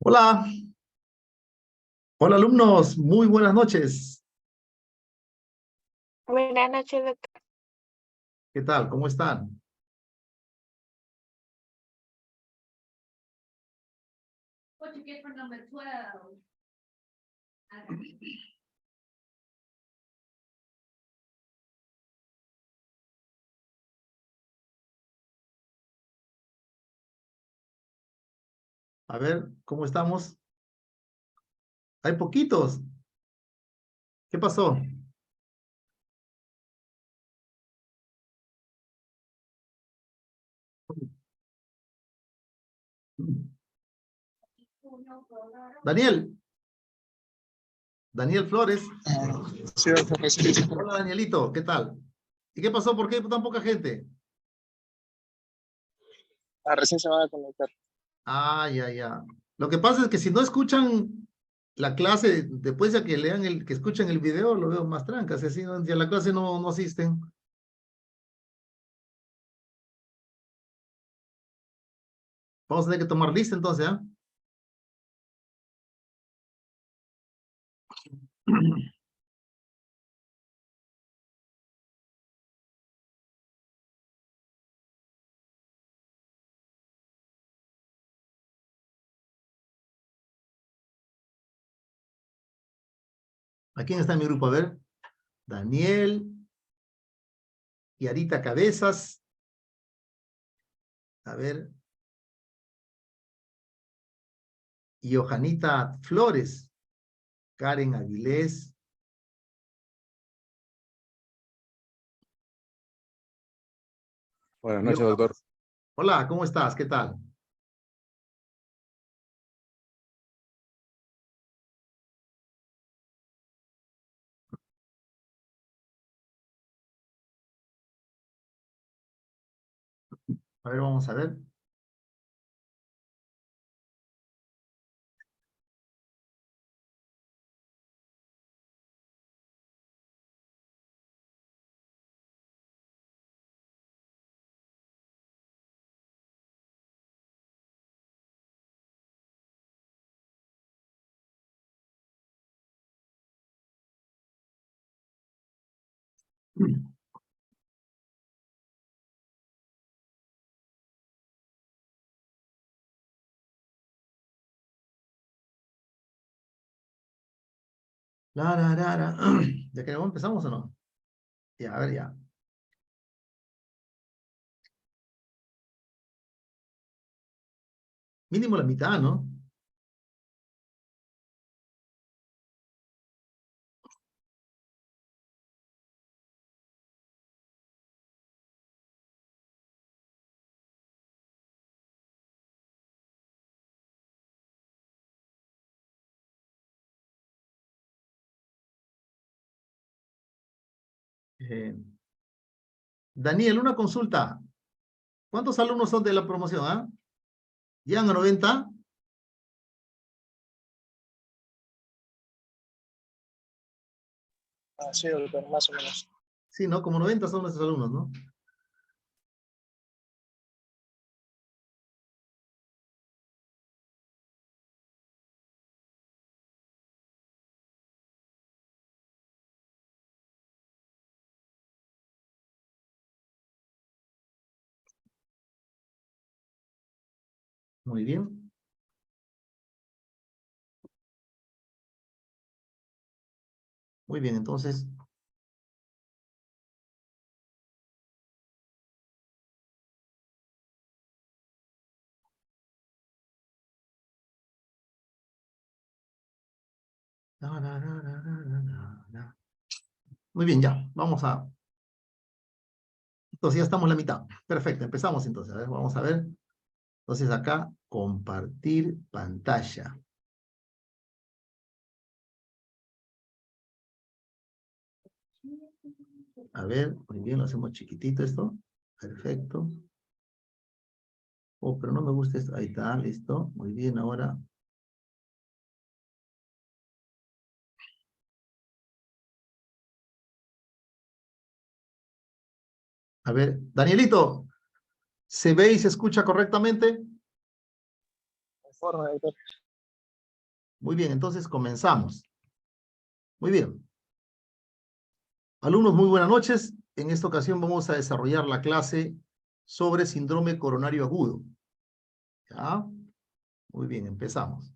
Hola, hola alumnos, muy buenas noches. Buenas noches, doctor. ¿Qué tal? ¿Cómo están? What you get for number 12? A ver, ¿cómo estamos? Hay poquitos. ¿Qué pasó? Daniel, Daniel Flores. Sí, doctor, recién. Hola Danielito, ¿qué tal? ¿Y qué pasó? ¿Por qué tan poca gente? Recién se van a conectar. Ah, ya, ya. Lo que pasa es que si no escuchan la clase, después de que lean que escuchen el video, lo veo más trancas, así, ¿no? Si a la clase no asisten. Vamos a tener que tomar lista entonces, ¿ah? ¿A quién está en mi grupo? A ver. Daniel, Yarita Cabezas. A ver. Johanita Flores. Karen Avilés. Buenas noches, doctor. Hola, ¿cómo estás? ¿Qué tal? A ver, vamos a ver. La. ¿Ya que empezamos o no? Ya, a ver, ya. Mínimo la mitad, ¿no? Eh, Daniel, una consulta. ¿Cuántos alumnos son de la promoción, ah? ¿Llegan a 90? Sí, doctor, más o menos. Sí, ¿no? Como 90 son nuestros alumnos, ¿no? Muy bien. Muy bien, entonces. La. Muy bien, ya. Vamos a. Entonces ya estamos en la mitad. Perfecto, empezamos entonces. A ver, vamos a ver. Entonces acá, compartir pantalla. A ver, muy bien, lo hacemos chiquitito esto. Perfecto. Oh, pero no me gusta esto. Ahí está, listo. Muy bien, ahora. A ver, Danielito, ¿se ve y se escucha correctamente? Informe, doctor. Muy bien, entonces comenzamos. Muy bien. Alumnos, muy buenas noches. En esta ocasión vamos a desarrollar la clase sobre síndrome coronario agudo. ¿Ya? Muy bien, empezamos.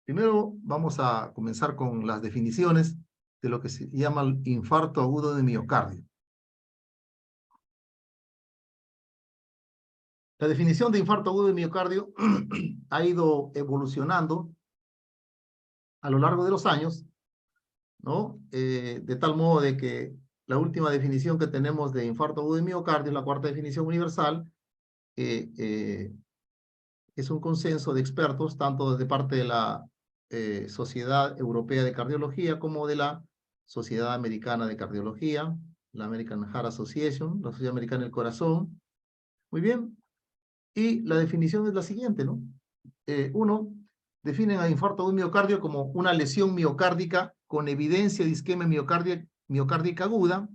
Primero vamos a comenzar con las definiciones de lo que se llama el infarto agudo de miocardio. La definición de infarto agudo de miocardio ha ido evolucionando a lo largo de los años, ¿no? De tal modo de que la última definición que tenemos de infarto agudo de miocardio, la cuarta definición universal, es un consenso de expertos, tanto de parte de la Sociedad Europea de Cardiología como de la Sociedad Americana de Cardiología, la American Heart Association, la Sociedad Americana del Corazón. Muy bien. Y la definición es la siguiente, ¿no? Uno, definen a infarto de miocardio como una lesión miocárdica con evidencia de isquemia miocárdica aguda,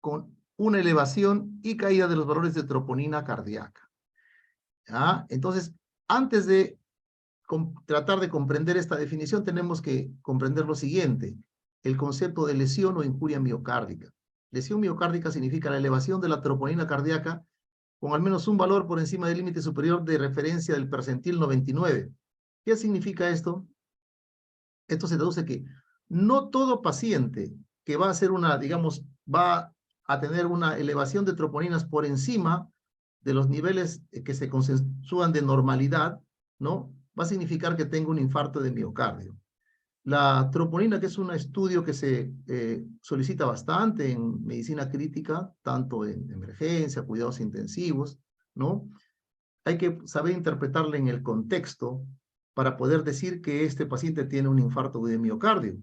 con una elevación y caída de los valores de troponina cardíaca. ¿Ya? Entonces, antes de tratar de comprender esta definición, tenemos que comprender lo siguiente: el concepto de lesión o injuria miocárdica. Lesión miocárdica significa la elevación de la troponina cardíaca con al menos un valor por encima del límite superior de referencia del percentil 99. ¿Qué significa esto? Esto se traduce que no todo paciente que va a hacer una, digamos, va a tener una elevación de troponinas por encima de los niveles que se consensúan de normalidad, ¿no? Va a significar que tenga un infarto de miocardio. La troponina, que es un estudio que se solicita bastante en medicina crítica, tanto en emergencia, cuidados intensivos, ¿no? Hay que saber interpretarla en el contexto para poder decir que este paciente tiene un infarto de miocardio,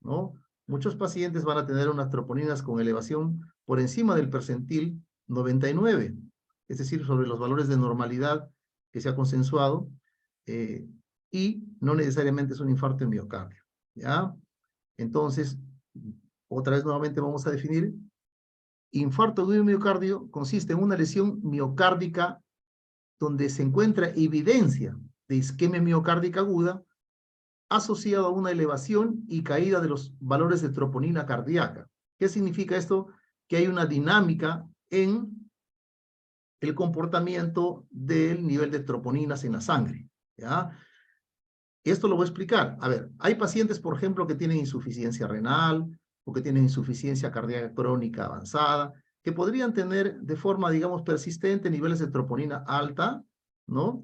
¿no? Muchos pacientes van a tener unas troponinas con elevación por encima del percentil 99, es decir, sobre los valores de normalidad que se ha consensuado, y no necesariamente es un infarto de miocardio, ¿ya? Entonces, otra vez nuevamente vamos a definir: infarto de miocardio consiste en una lesión miocárdica donde se encuentra evidencia de isquemia miocárdica aguda asociado a una elevación y caída de los valores de troponina cardíaca. ¿Qué significa esto? Que hay una dinámica en el comportamiento del nivel de troponinas en la sangre, ¿ya? Esto lo voy a explicar. A ver, hay pacientes, por ejemplo, que tienen insuficiencia renal o que tienen insuficiencia cardíaca crónica avanzada, que podrían tener de forma, digamos, persistente niveles de troponina alta, ¿no?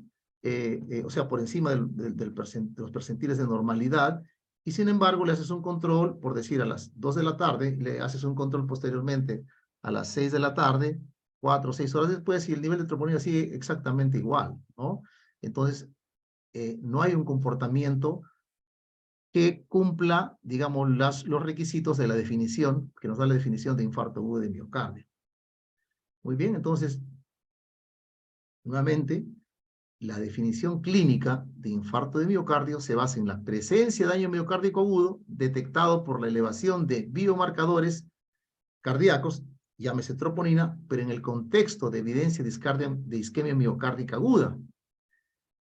O sea, por encima de los percentiles de normalidad, y sin embargo le haces un control, por decir, a las 2 de la tarde, le haces un control posteriormente a las 6 de la tarde, 4 o 6 horas después, y el nivel de troponina sigue exactamente igual, ¿no? Entonces, no hay un comportamiento que cumpla, digamos, los requisitos de la definición, que nos da la definición de infarto agudo de miocardio. Muy bien, entonces, nuevamente, la definición clínica de infarto de miocardio se basa en la presencia de daño miocárdico agudo detectado por la elevación de biomarcadores cardíacos, llámese troponina, pero en el contexto de evidencia de isquemia miocárdica aguda.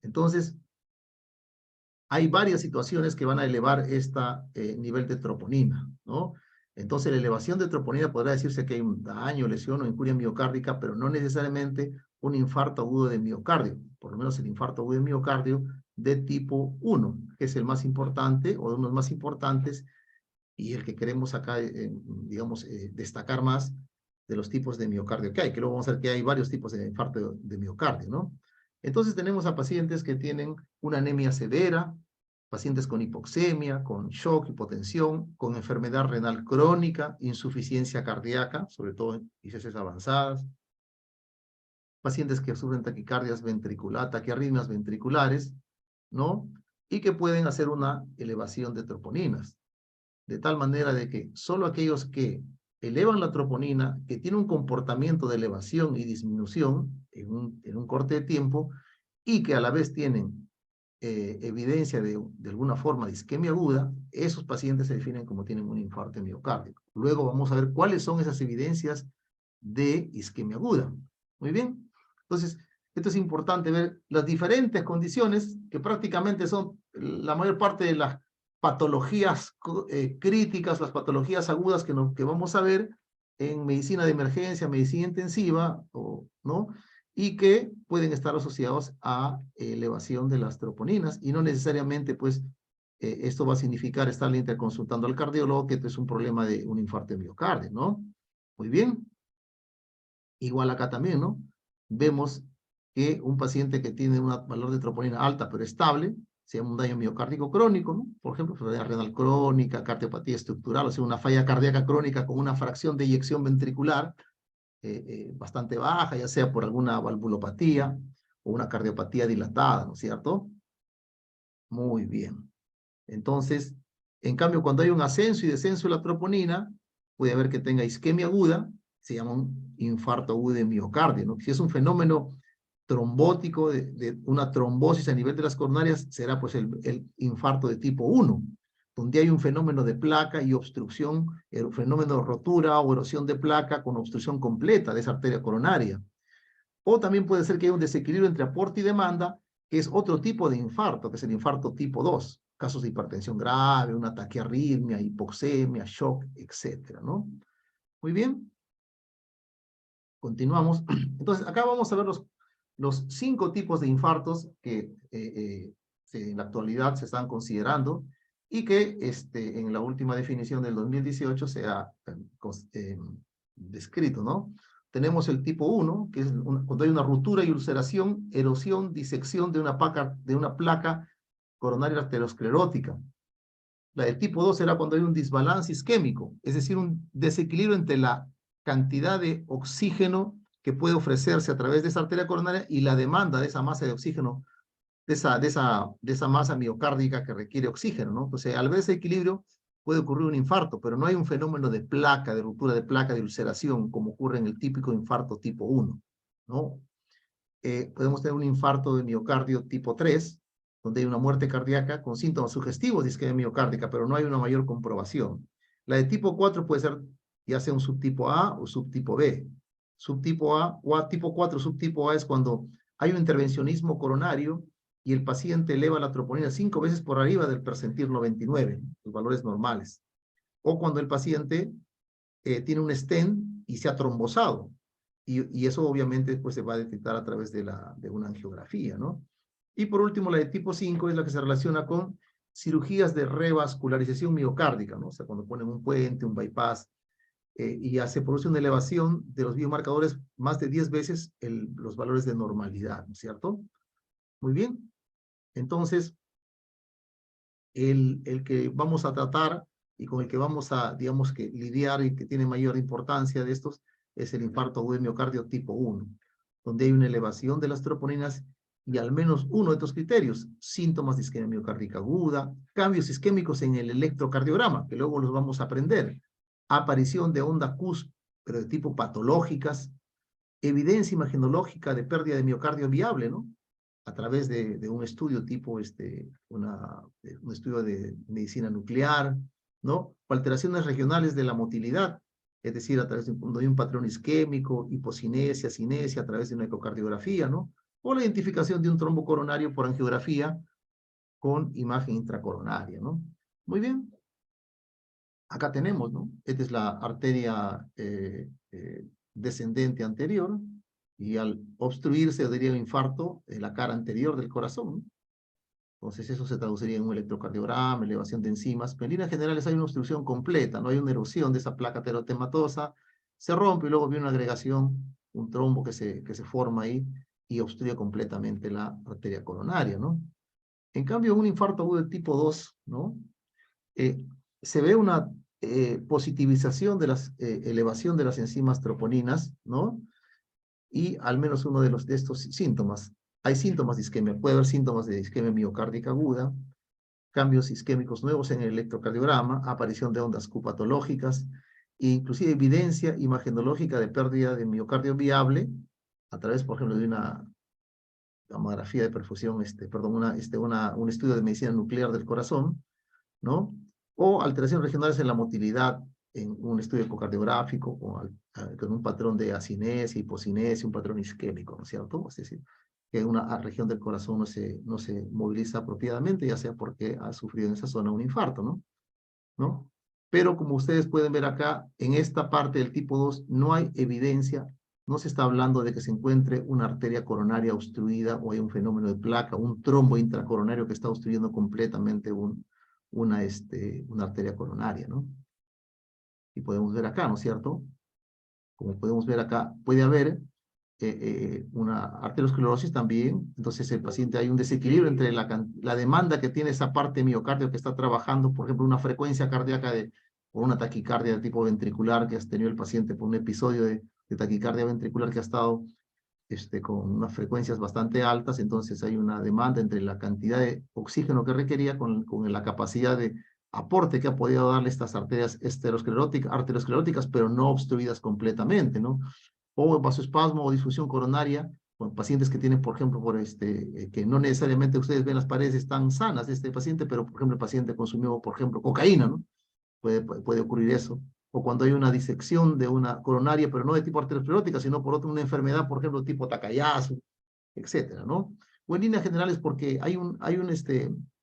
Entonces, hay varias situaciones que van a elevar este nivel de troponina, ¿no? Entonces, la elevación de troponina podrá decirse que hay un daño, lesión o injuria miocárdica, pero no necesariamente un infarto agudo de miocardio, por lo menos el infarto agudo de miocardio de tipo 1, que es el más importante o de unos más importantes y el que queremos acá, digamos, destacar más de los tipos de miocardio que hay, que luego vamos a ver que hay varios tipos de infarto de miocardio, ¿no? Entonces tenemos a pacientes que tienen una anemia severa, pacientes con hipoxemia, con shock, hipotensión, con enfermedad renal crónica, insuficiencia cardíaca, sobre todo en ICCs avanzadas, pacientes que sufren taquicardias ventriculares, taquiarritmias ventriculares, ¿no? Y que pueden hacer una elevación de troponinas, de tal manera de que solo aquellos que elevan la troponina, que tienen un comportamiento de elevación y disminución en un corte de tiempo, y que a la vez tienen evidencia de alguna forma de isquemia aguda, esos pacientes se definen como tienen un infarto miocárdico. Luego vamos a ver cuáles son esas evidencias de isquemia aguda. Muy bien. Entonces, Esto es importante ver las diferentes condiciones que prácticamente son la mayor parte de las patologías críticas, las patologías agudas que vamos a ver en medicina de emergencia, medicina intensiva, ¿no? Y que pueden estar asociados a elevación de las troponinas y no necesariamente, pues, esto va a significar estarle interconsultando al cardiólogo que es un problema de un infarto de miocardio, ¿no? Muy bien. Igual acá también, ¿no? Vemos que un paciente que tiene un valor de troponina alta pero estable, se llama un daño miocárdico crónico, ¿no? Por ejemplo, enfermedad renal crónica, cardiopatía estructural, o sea, una falla cardíaca crónica con una fracción de eyección ventricular bastante baja, ya sea por alguna valvulopatía o una cardiopatía dilatada, ¿no es cierto? Muy bien. Entonces, en cambio, cuando hay un ascenso y descenso de la troponina, puede haber que tenga isquemia aguda, se llama un infarto agudo de miocardio, ¿no? Si es un fenómeno trombótico de una trombosis a nivel de las coronarias, será pues el infarto de tipo 1, donde hay un fenómeno de placa y obstrucción, el fenómeno de rotura o erosión de placa con obstrucción completa de esa arteria coronaria. O también puede ser que haya un desequilibrio entre aporte y demanda, que es otro tipo de infarto, que es el infarto tipo 2, casos de hipertensión grave, una taquiarritmia, hipoxemia, shock, etcétera, ¿no? Muy bien. Continuamos. Entonces, acá vamos a ver los 5 tipos de infartos que en la actualidad se están considerando y que en la última definición del 2018 se ha descrito, ¿no? Tenemos el tipo 1, que es cuando hay una ruptura y ulceración, erosión, disección de una placa coronaria arteriosclerótica. La del tipo 2 será cuando hay un desbalance isquémico, es decir, un desequilibrio entre la cantidad de oxígeno que puede ofrecerse a través de esa arteria coronaria y la demanda de esa masa de oxígeno, de esa masa miocárdica que requiere oxígeno, ¿no? Entonces, al ver ese equilibrio, puede ocurrir un infarto, pero no hay un fenómeno de placa, de ruptura de placa, de ulceración, como ocurre en el típico infarto tipo 1, ¿no? Podemos tener un infarto de miocardio tipo 3, donde hay una muerte cardíaca con síntomas sugestivos de isquemia miocárdica, pero no hay una mayor comprobación. La de tipo 4 puede ser ya sea un subtipo A o subtipo B. Subtipo A o tipo 4, subtipo A es cuando hay un intervencionismo coronario y el paciente eleva la troponina 5 veces por arriba del percentil 99, los valores normales. O cuando el paciente tiene un stent y se ha trombosado. Y eso obviamente pues, se va a detectar a través de una angiografía, ¿no? Y por último, la de tipo 5 es la que se relaciona con cirugías de revascularización miocárdica, ¿no? O sea, cuando ponen un puente, un bypass, y ya se produce una elevación de los biomarcadores más de 10 veces los valores de normalidad, ¿no es cierto? Muy bien. Entonces, el que vamos a tratar y con el que vamos a, digamos que lidiar y que tiene mayor importancia de estos es el infarto agudo de miocardio tipo 1, donde hay una elevación de las troponinas y al menos uno de estos criterios, síntomas de isquemia miocárdica aguda, cambios isquémicos en el electrocardiograma, que luego los vamos a aprender, aparición de onda CUS, pero de tipo patológicas, evidencia imagenológica de pérdida de miocardio viable, ¿no? A través de un estudio tipo, un estudio de medicina nuclear, ¿no? O alteraciones regionales de la motilidad, es decir, a través de un patrón isquémico, hipocinesia, cinesia, a través de una ecocardiografía, ¿no? O la identificación de un trombo coronario por angiografía con imagen intracoronaria, ¿no? Muy bien. Acá tenemos, ¿no? Esta es la arteria descendente anterior, y al obstruirse daría un infarto en la cara anterior del corazón. Entonces eso se traduciría en un electrocardiograma, elevación de enzimas, pero en líneas generales hay una obstrucción completa, no hay una erosión de esa placa aterotematosa, se rompe y luego viene una agregación, un trombo que se forma ahí y obstruye completamente la arteria coronaria, ¿no? En cambio, un infarto agudo de tipo 2, ¿no? Se ve una positivización de elevación de las enzimas troponinas, ¿no? Y al menos uno de estos síntomas. Hay síntomas de isquemia, puede haber síntomas de isquemia miocárdica aguda, cambios isquémicos nuevos en el electrocardiograma, aparición de ondas Q patológicas, e inclusive evidencia imagenológica de pérdida de miocardio viable a través, por ejemplo, de una tomografía de perfusión, un estudio de medicina nuclear del corazón, ¿no? O alteraciones regionales en la motilidad en un estudio ecocardiográfico con un patrón de acinesia, hipocinesia, un patrón isquémico, ¿no es cierto? Es decir, que una región del corazón no se moviliza apropiadamente, ya sea porque ha sufrido en esa zona un infarto, ¿no? Pero como ustedes pueden ver acá, en esta parte del tipo 2 no hay evidencia, no se está hablando de que se encuentre una arteria coronaria obstruida o hay un fenómeno de placa, un trombo intracoronario que está obstruyendo completamente una arteria coronaria, ¿no? Y podemos ver acá, ¿no es cierto? Como podemos ver acá, puede haber una arteriosclerosis también. Entonces el paciente, hay un desequilibrio entre la demanda que tiene esa parte de miocardio que está trabajando, por ejemplo, una frecuencia cardíaca o una taquicardia de tipo ventricular que has tenido el paciente por un episodio de taquicardia ventricular que ha estado con unas frecuencias bastante altas. Entonces hay una demanda entre la cantidad de oxígeno que requería con la capacidad de aporte que ha podido darle estas arterias arterioscleróticas, pero no obstruidas completamente, ¿no? O vasoespasmo o disfunción coronaria, con pacientes que tienen, por ejemplo, que no necesariamente ustedes ven las paredes están sanas de este paciente, pero, por ejemplo, el paciente consumió, por ejemplo, cocaína, ¿no? Puede ocurrir eso. O cuando hay una disección de una coronaria, pero no de tipo arteriosclerótica, sino por otra, una enfermedad, por ejemplo, tipo Takayasu, etcétera, ¿no? O en líneas generales porque hay un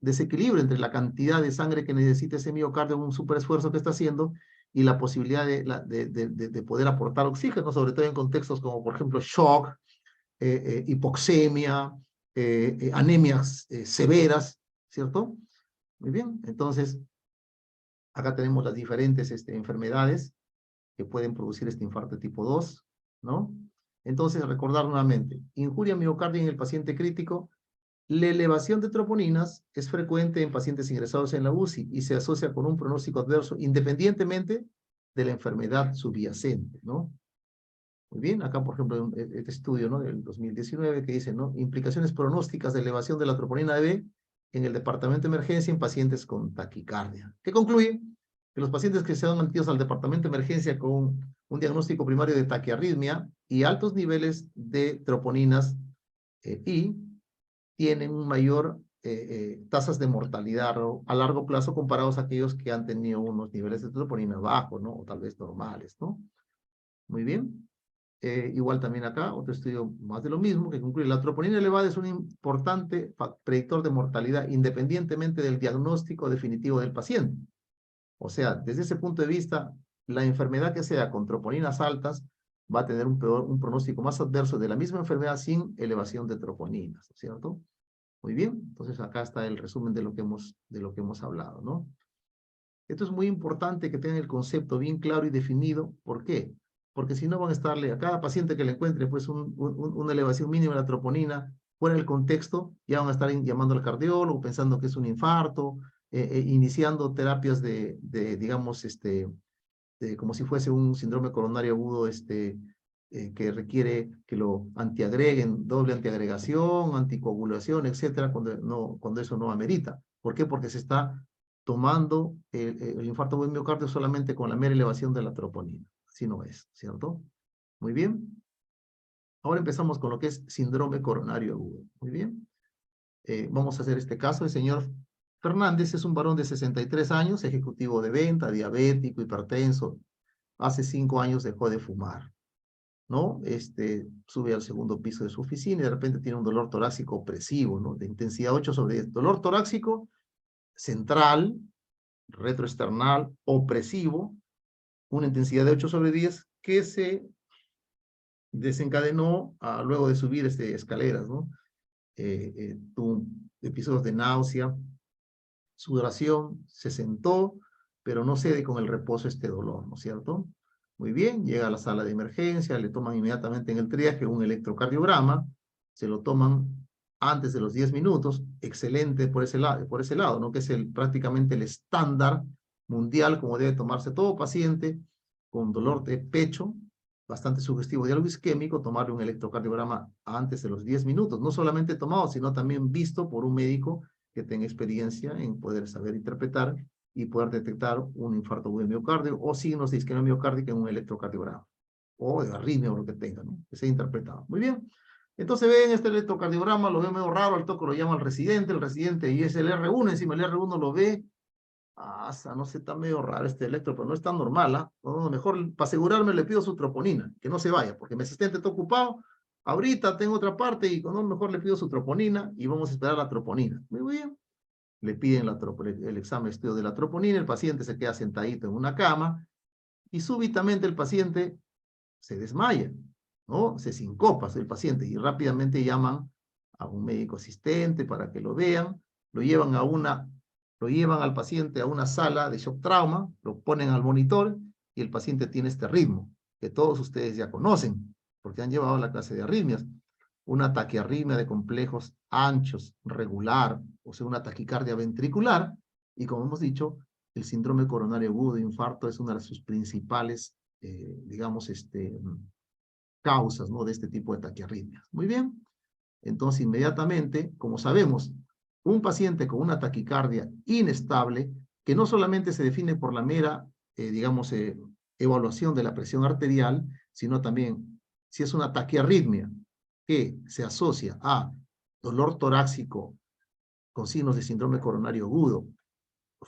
desequilibrio entre la cantidad de sangre que necesita ese miocardio, un superesfuerzo que está haciendo, y la posibilidad de poder aportar oxígeno, sobre todo en contextos como, por ejemplo, shock, hipoxemia, anemias severas, ¿cierto? Muy bien, entonces, acá tenemos las diferentes enfermedades que pueden producir este infarto tipo 2, ¿no? Entonces, recordar nuevamente, injuria miocardia en el paciente crítico. La elevación de troponinas es frecuente en pacientes ingresados en la UCI y se asocia con un pronóstico adverso independientemente de la enfermedad subyacente, ¿no? Muy bien, acá por ejemplo este estudio, ¿no?, del 2019 que dice, ¿no?, implicaciones pronósticas de elevación de la troponina B en el departamento de emergencia en pacientes con taquicardia. ¿Qué concluye? Que los pacientes que sean admitidos al departamento de emergencia con un diagnóstico primario de taquiarritmia y altos niveles de troponinas y tienen un mayor tasas de mortalidad a largo plazo comparados a aquellos que han tenido unos niveles de troponina bajos, ¿no? O tal vez normales, ¿no? Muy bien. Igual también acá, otro estudio más de lo mismo, que concluye la troponina elevada es un importante predictor de mortalidad independientemente del diagnóstico definitivo del paciente. O sea, desde ese punto de vista, la enfermedad que sea con troponinas altas va a tener un pronóstico más adverso de la misma enfermedad sin elevación de troponinas, ¿cierto? Muy bien, entonces acá está el resumen de lo que hemos hablado, ¿no? Esto es muy importante que tengan el concepto bien claro y definido. ¿Por qué? Porque si no van a estarle a cada paciente que le encuentre pues una elevación mínima de la troponina fuera del contexto, ya van a estar llamando al cardiólogo pensando que es un infarto, iniciando terapias digamos, como si fuese un síndrome coronario agudo, que requiere que lo antiagreguen, doble antiagregación, anticoagulación, etcétera, cuando eso no amerita. ¿Por qué? Porque se está tomando el infarto de miocardio solamente con la mera elevación de la troponina. Así no es, ¿cierto? Muy bien. Ahora empezamos con lo que es síndrome coronario agudo. Muy bien. Vamos a hacer este caso. El señor Fernández es un varón de 63 años, ejecutivo de venta, diabético, hipertenso. Hace 5 años dejó de fumar, ¿no? Sube al segundo piso de su oficina y de repente tiene un dolor torácico opresivo, ¿no? De intensidad 8/10. Dolor torácico central, retroesternal, opresivo, una intensidad de 8/10 que se desencadenó luego de subir escaleras, ¿no? Tuvo episodios de náusea, sudoración, se sentó, pero no cede con el reposo este dolor, ¿no es cierto? Muy bien, llega a la sala de emergencia, le toman inmediatamente en el triaje un electrocardiograma, se lo toman antes de los 10 minutos, excelente por ese lado, ¿no? Que es prácticamente el estándar mundial como debe tomarse todo paciente con dolor de pecho, bastante sugestivo de algo isquémico, tomarle un electrocardiograma antes de los 10 minutos, no solamente tomado, sino también visto por un médico que tenga experiencia en poder saber interpretar y poder detectar un infarto agudo de miocardio o signos de isquemia miocárdica en un electrocardiograma o de arritmia o lo que tenga, ¿no? Que sea interpretado. Muy bien. Entonces ven este electrocardiograma, lo ve medio raro, al toque lo llama al residente, el residente y es el R1, encima el R1 lo ve No sé, está medio raro este electro, pero no es tan normal, ¿ah? No, mejor, para asegurarme, le pido su troponina, que no se vaya, porque mi asistente está ocupado, ahorita tengo otra parte, y no, mejor le pido su troponina, y vamos a esperar la troponina. Muy bien. Le piden el examen de estudio de la troponina, el paciente se queda sentadito en una cama, y súbitamente el paciente se desmaya, ¿no? Se sincopa el paciente, y rápidamente llaman a un médico asistente para que lo vean, lo llevan al paciente a una sala de shock trauma, lo ponen al monitor y el paciente tiene este ritmo que todos ustedes ya conocen porque han llevado la clase de arritmias. Una taquiarritmia de complejos anchos, regular, o sea, una taquicardia ventricular, y como hemos dicho, el síndrome coronario agudo de infarto es una de sus principales, digamos, causas, ¿no?, de este tipo de taquiarritmias. Muy bien. Entonces, inmediatamente, como sabemos, un paciente con una taquicardia inestable, que no solamente se define por la mera, digamos, evaluación de la presión arterial, sino también si es una taquiarritmia que se asocia a dolor torácico con signos de síndrome coronario agudo,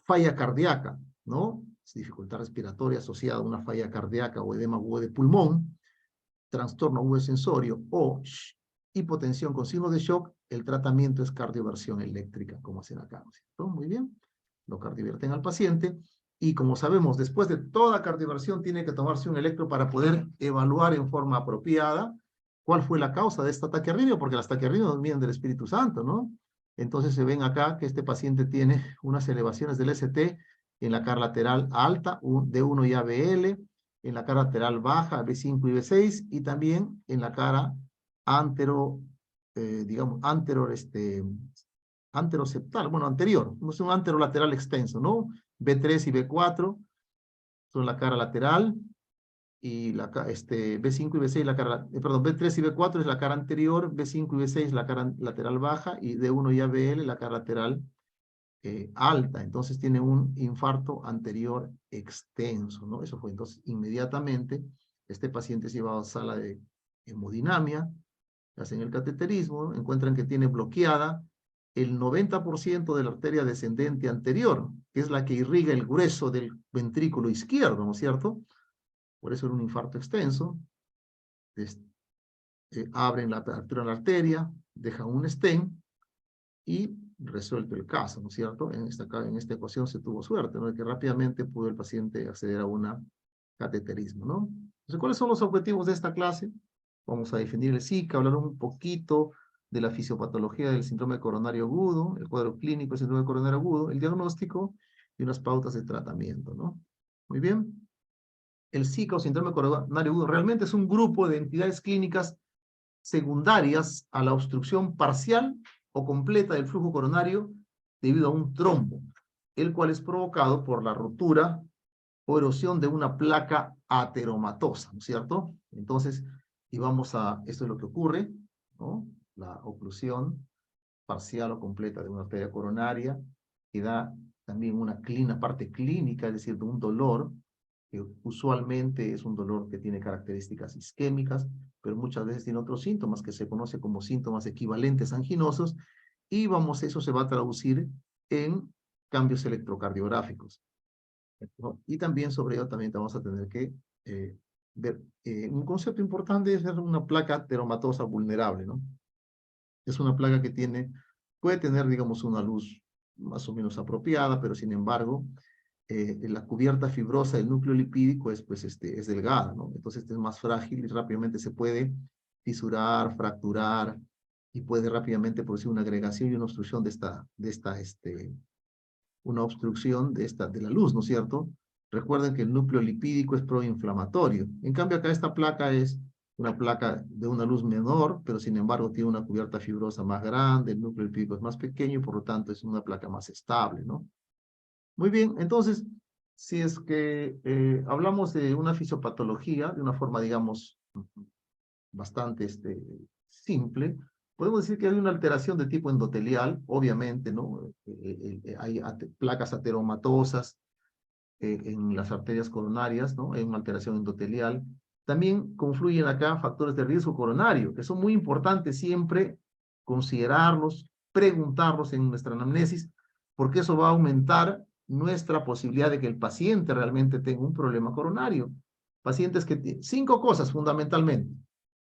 falla cardíaca, ¿no? Dificultad respiratoria asociada a una falla cardíaca o edema agudo de pulmón, trastorno agudo sensorio o hipotensión con signos de shock, el tratamiento es cardioversión eléctrica, como hacen acá, ¿no es cierto? Muy bien, lo cardiovierten al paciente, y como sabemos, después de toda cardioversión tiene que tomarse un electro para poder evaluar en forma apropiada cuál fue la causa de esta taquiarritmia, porque las taquiarritmias no vienen del Espíritu Santo, ¿no? Entonces se ven acá que este paciente tiene unas elevaciones del ST en la cara lateral alta, D1 y ABL, en la cara lateral baja, B5 y B6, y también en la cara digamos, anteroseptal, bueno, anterior, no es un anterolateral extenso, ¿no? B3 y B4 son la cara lateral, y B5 y B6, perdón, B3 y B4 es la cara anterior, B5 y B6 la cara lateral baja, y D1 y ABL la cara lateral alta. Entonces tiene un infarto anterior extenso, ¿no? Eso fue. Entonces, inmediatamente, este paciente es llevado a sala de hemodinamia, hacen el cateterismo, encuentran que tiene bloqueada el 90% de la arteria descendente anterior, que es la que irriga el grueso del ventrículo izquierdo, ¿no es cierto? Por eso era un infarto extenso. Abren la apertura de la arteria, dejan un stent y resuelto el caso, ¿no es cierto? En esta ecuación se tuvo suerte, ¿no? De que rápidamente pudo el paciente acceder a un cateterismo, ¿no? Entonces, ¿cuáles son los objetivos de esta clase? Vamos a definir el SICA, hablar un poquito de la fisiopatología del síndrome coronario agudo, el cuadro clínico del síndrome coronario agudo, el diagnóstico y unas pautas de tratamiento, ¿no? Muy bien. El SICA o síndrome coronario agudo realmente es un grupo de entidades clínicas secundarias a la obstrucción parcial o completa del flujo coronario debido a un trombo, el cual es provocado por la rotura o erosión de una placa ateromatosa, ¿no es cierto? Entonces, esto es lo que ocurre, ¿no? La oclusión parcial o completa de una arteria coronaria, que da también una parte clínica, es decir, de un dolor, que usualmente es un dolor que tiene características isquémicas, pero muchas veces tiene otros síntomas que se conoce como síntomas equivalentes anginosos, y eso se va a traducir en cambios electrocardiográficos, ¿no? Y también sobre ello también vamos a tener que ver un concepto importante, es una placa ateromatosa vulnerable, ¿no? Es una placa que puede tener, digamos, una luz más o menos apropiada, pero sin embargo, la cubierta fibrosa del núcleo lipídico es delgada, ¿no? Entonces es más frágil y rápidamente se puede fisurar, fracturar, y puede rápidamente producir una agregación y una obstrucción de la luz, ¿no es cierto? Recuerden que el núcleo lipídico es proinflamatorio. En cambio, acá esta placa es una placa de una luz menor, pero sin embargo tiene una cubierta fibrosa más grande, el núcleo lipídico es más pequeño y por lo tanto es una placa más estable, ¿no? Muy bien, entonces, si es que hablamos de una fisiopatología de una forma, digamos, bastante simple, podemos decir que hay una alteración de tipo endotelial, obviamente, ¿no? Hay placas ateromatosas en las arterias coronarias, ¿no? Hay una alteración endotelial. También confluyen acá factores de riesgo coronario, que son muy importantes siempre considerarlos, preguntarlos en nuestra anamnesis, porque eso va a aumentar nuestra posibilidad de que el paciente realmente tenga un problema coronario. Pacientes que tienen 5 cosas fundamentalmente.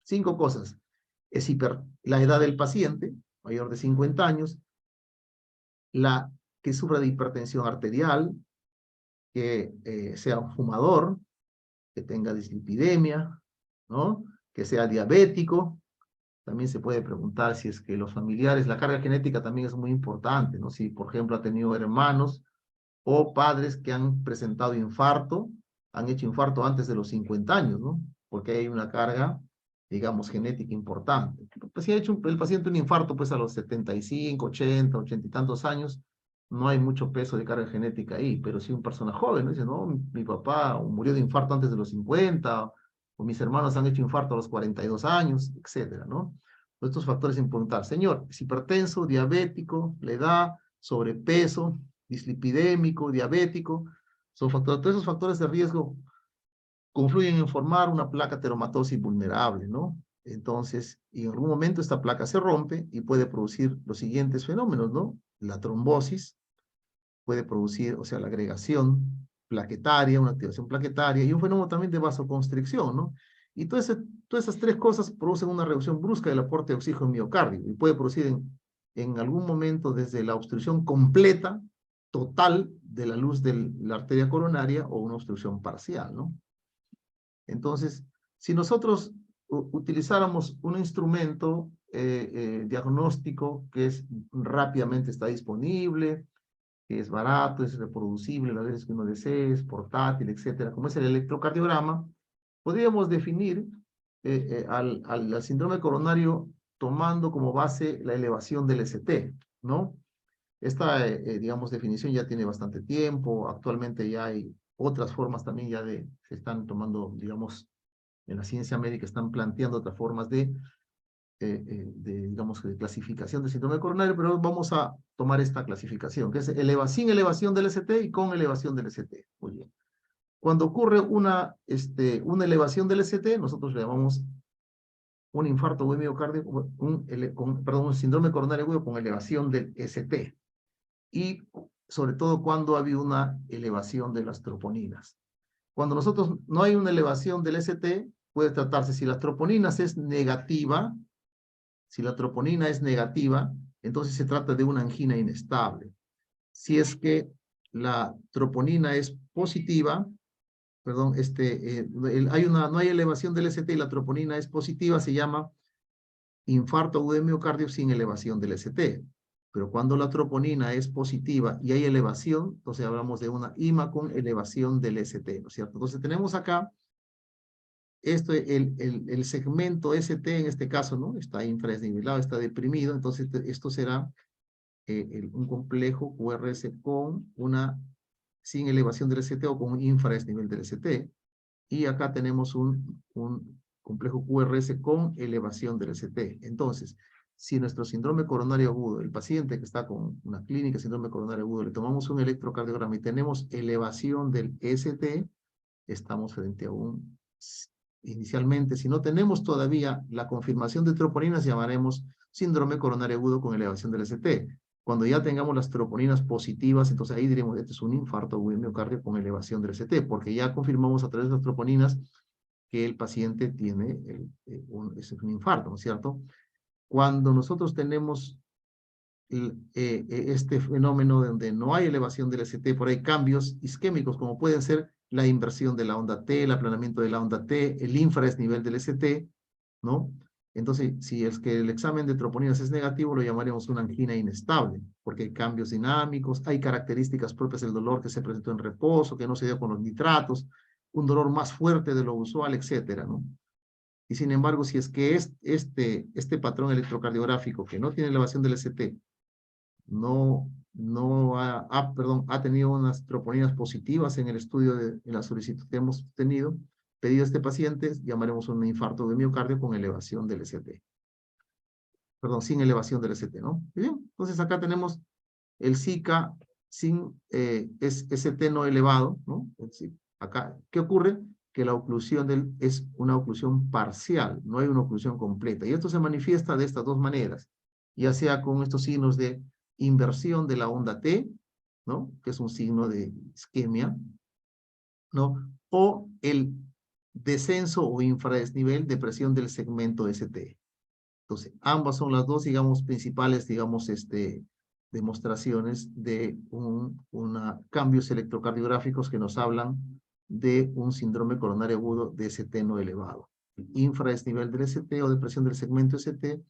5 cosas. Es la edad del paciente, mayor de 50 años, que sufra de hipertensión arterial, que sea un fumador, que tenga dislipidemia, ¿no? Que sea diabético. También se puede preguntar si es que los familiares, la carga genética también es muy importante, ¿no? Si, por ejemplo, ha tenido hermanos o padres que han presentado infarto, han hecho infarto antes de los 50 años, ¿no? Porque hay una carga, digamos, genética importante. Pues si ha hecho el paciente un infarto, pues a los 75, 80, 80 y tantos años, no hay mucho peso de carga genética ahí, pero si una persona joven, ¿no? Dice, no, mi papá murió de infarto antes de los 50, o mis hermanos han hecho infarto a los 42 años, etcétera, ¿no? Estos factores importantes. Señor, es hipertenso, diabético, la edad, sobrepeso, dislipidémico, diabético, son factores, todos esos factores de riesgo confluyen en formar una placa ateromatosis vulnerable, ¿no? Entonces, y en algún momento esta placa se rompe y puede producir los siguientes fenómenos, ¿no? La trombosis puede producir, o sea, la agregación plaquetaria, una activación plaquetaria y un fenómeno también de vasoconstricción, ¿no? Y todas esas 3 cosas producen una reducción brusca del aporte de oxígeno en miocardio y puede producir en algún momento desde la obstrucción completa, total de la luz de la arteria coronaria o una obstrucción parcial, ¿no? Entonces, si nosotros utilizáramos un instrumento diagnóstico que rápidamente está disponible, que es barato, es reproducible las veces que uno desee, es portátil, etcétera, como es el electrocardiograma, podríamos definir al síndrome coronario tomando como base la elevación del ST, ¿no? Esta, digamos, definición ya tiene bastante tiempo, actualmente ya hay otras formas también se están tomando, digamos, en la ciencia médica están planteando otras formas digamos, de clasificación del síndrome coronario, pero vamos a tomar esta clasificación, que es sin elevación del ST y con elevación del ST. Muy bien. Cuando ocurre una elevación del ST, nosotros le llamamos un infarto agudo de miocardio, un síndrome coronario agudo con elevación del ST. Y sobre todo cuando ha habido una elevación de las troponinas. Cuando nosotros no hay una elevación del ST, puede tratarse, si la troponinas es negativa, si la troponina es negativa, entonces se trata de una angina inestable. Si es que la troponina es positiva, perdón, no hay elevación del ST y la troponina es positiva, se llama infarto agudo de miocardio sin elevación del ST. Pero cuando la troponina es positiva y hay elevación, entonces hablamos de una IMA con elevación del ST, ¿no es cierto? Entonces tenemos acá el segmento ST en este caso, ¿no? Está infradesnivelado, está deprimido, entonces esto será un complejo QRS sin elevación del ST o con un infradesnivel del ST. Y acá tenemos un complejo QRS con elevación del ST. Entonces, si nuestro síndrome coronario agudo, el paciente que está con una clínica de síndrome coronario agudo, le tomamos un electrocardiograma y tenemos elevación del ST, estamos frente a inicialmente, si no tenemos todavía la confirmación de troponinas, llamaremos síndrome coronario agudo con elevación del ST. Cuando ya tengamos las troponinas positivas, entonces ahí diremos, este es un infarto agudo de miocardio con elevación del ST, porque ya confirmamos a través de las troponinas que el paciente tiene es un infarto, ¿no es cierto? Cuando nosotros tenemos este fenómeno donde no hay elevación del ST, por ahí cambios isquémicos, como pueden ser la inversión de la onda T, el aplanamiento de la onda T, el infradesnivel del ST, ¿no? Entonces, si es que el examen de troponinas es negativo, lo llamaremos una angina inestable, porque hay cambios dinámicos, hay características propias del dolor que se presentó en reposo, que no se dio con los nitratos, un dolor más fuerte de lo usual, etcétera, ¿no? Y sin embargo, si es que este patrón electrocardiográfico que no tiene elevación del ST ha tenido unas troponinas positivas en el estudio en la solicitud que hemos pedido a este paciente, llamaremos un infarto de miocardio con elevación del ST. Perdón, sin elevación del ST, ¿no? Bien, entonces acá tenemos el SICA sin ST no elevado, ¿no? Acá, ¿qué ocurre? Que la oclusión es una oclusión parcial, no hay una oclusión completa. Y esto se manifiesta de estas dos maneras, ya sea con estos signos de inversión de la onda T ¿no? Que es un signo de isquemia, ¿no? O el descenso o infradesnivel de presión del segmento ST. Entonces, ambas son las dos, digamos, principales, digamos, demostraciones de cambios electrocardiográficos que nos hablan de un síndrome coronario agudo de ST no elevado. Infradesnivel del ST o depresión del segmento ST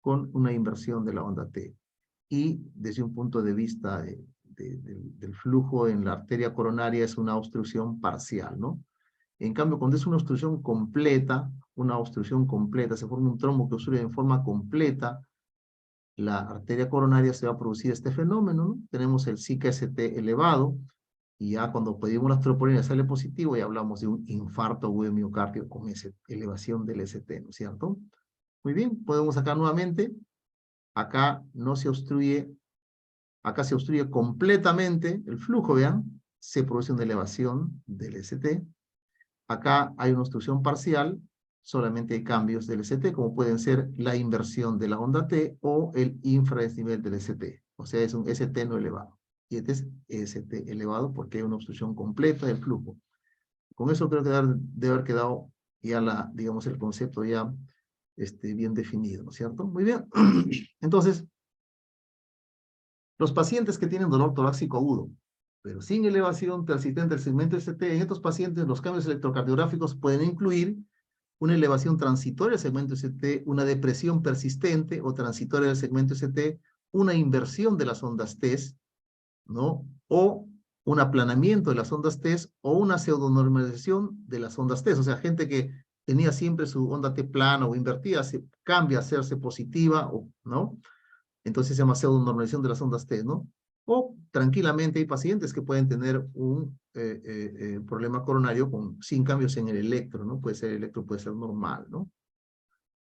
con una inversión de la onda T. Y desde un punto de vista del flujo en la arteria coronaria es una obstrucción parcial, ¿no? En cambio, cuando es una obstrucción completa, se forma un trombo que obstruye en forma completa la arteria coronaria, se va a producir este fenómeno, ¿no? Tenemos el SICA-ST elevado, y ya cuando pedimos las troponinas sale positivo y hablamos de un infarto agudo de miocardio con esa elevación del ST, ¿no es cierto? Muy bien, podemos sacar nuevamente. Acá no se obstruye, acá se obstruye completamente el flujo, vean, se produce una elevación del ST. Acá hay una obstrucción parcial, solamente hay cambios del ST, como pueden ser la inversión de la onda T o el infradesnivel del ST. O sea, es un ST no elevado. Y este es ST elevado porque hay una obstrucción completa del flujo. Con eso creo que debe haber quedado ya digamos, el concepto ya bien definido, ¿no es cierto? Muy bien. Entonces, los pacientes que tienen dolor torácico agudo, pero sin elevación persistente del segmento ST, en estos pacientes los cambios electrocardiográficos pueden incluir una elevación transitoria del segmento ST, una depresión persistente o transitoria del segmento ST, una inversión de las ondas T, ¿no? O un aplanamiento de las ondas T o una pseudonormalización de las ondas T. O sea, gente que tenía siempre su onda T plana o invertida, cambia a hacerse positiva, ¿no? Entonces se llama pseudonormalización de las ondas T, ¿no? O tranquilamente hay pacientes que pueden tener un problema coronario sin cambios en el electro, ¿no? Puede ser electro, puede ser normal, ¿no?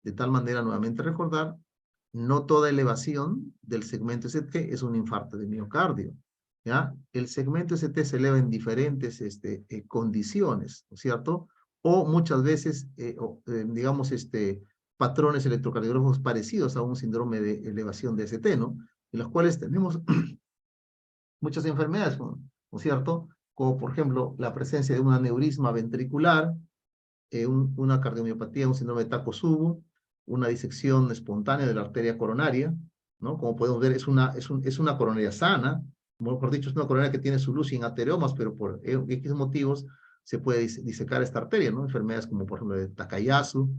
De tal manera, nuevamente recordar, no toda elevación del segmento ST es un infarto de miocardio, ¿ya? El segmento ST se eleva en diferentes condiciones, ¿no es cierto? O muchas veces, digamos, patrones electrocardiográficos parecidos a un síndrome de elevación de ST, ¿no? En los cuales tenemos muchas enfermedades, ¿no es cierto? Como por ejemplo la presencia de un aneurisma ventricular, una cardiomiopatía, un síndrome de Takotsubo, una disección espontánea de la arteria coronaria, ¿no? Como podemos ver, es una coronaria sana, mejor dicho, es una coronaria que tiene su luz sin ateromas, pero por X motivos se puede disecar esta arteria, ¿no? Enfermedades como por ejemplo de Takayasu,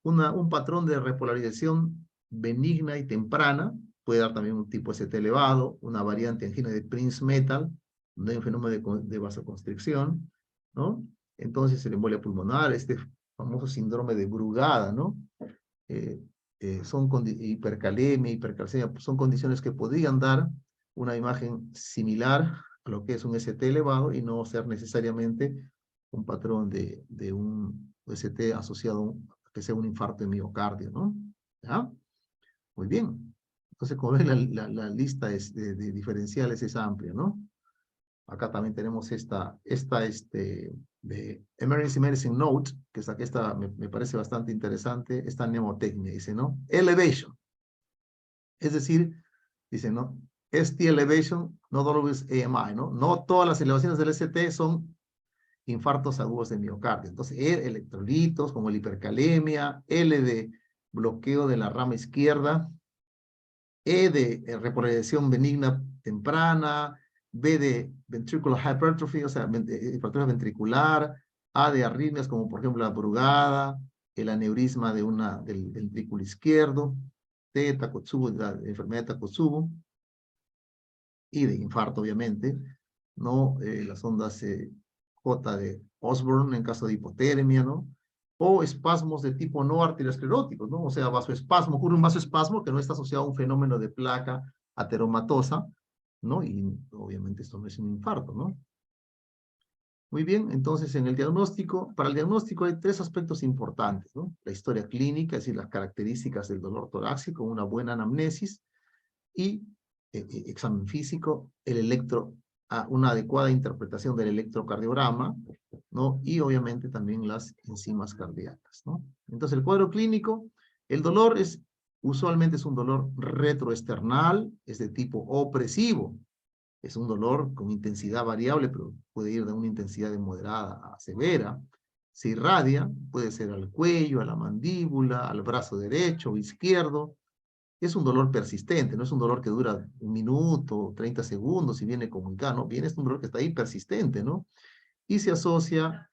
un patrón de repolarización benigna y temprana, puede dar también un tipo ST elevado, una variante angina de Prince-Metal, donde hay un fenómeno de vasoconstricción, ¿no? Entonces, la embolia pulmonar, este famoso síndrome de Brugada, ¿no? Son hipercalemia, hipercalcemia, son condiciones que podrían dar una imagen similar a lo que es un ST elevado y no ser necesariamente un patrón de un ST asociado a que sea un infarto de miocardio, ¿no? ¿Ya? Muy bien. Entonces, como ven, la lista de diferenciales es amplia, ¿no? Acá también tenemos de Emergency Medicine Note, que esta me parece bastante interesante, esta mnemotecnia, dice, ¿no? Elevation. Es decir, dice, ¿no? ST elevation, not always AMI, ¿no? No todas las elevaciones del ST son infartos agudos de miocardio. Entonces, electrolitos como la hipercalemia, L de bloqueo de la rama izquierda, E de repolarización benigna temprana, B de ventricular hypertrophy, o sea, hipertrofia ventricular, A de arritmias como por ejemplo la Brugada, el aneurisma del ventrículo izquierdo, T de Takotsubo, la enfermedad de Takotsubo, y de infarto obviamente, ¿no? Las ondas J de Osborne en caso de hipotermia, ¿no? O espasmos de tipo no arterioscleróticos, ¿no? O sea, vasoespasmo, ocurre un vasoespasmo que no está asociado a un fenómeno de placa ateromatosa, ¿no? Y obviamente esto no es un infarto, ¿no? Muy bien, entonces en el diagnóstico, para el diagnóstico hay tres aspectos importantes, ¿no? La historia clínica, es decir, las características del dolor torácico, una buena anamnesis y examen físico, una adecuada interpretación del electrocardiograma, ¿no? Y obviamente también las enzimas cardíacas, ¿no? Entonces el cuadro clínico, el dolor usualmente es un dolor retroesternal, es de tipo opresivo, Es un dolor con intensidad variable, pero puede ir de una intensidad de moderada a severa. Se irradia, puede ser al cuello, a la mandíbula, al brazo derecho o izquierdo. Es un dolor persistente, no es un dolor que dura 1 minuto, 30 segundos y viene comunicado, no, viene es un dolor que está ahí persistente, ¿no? Y se asocia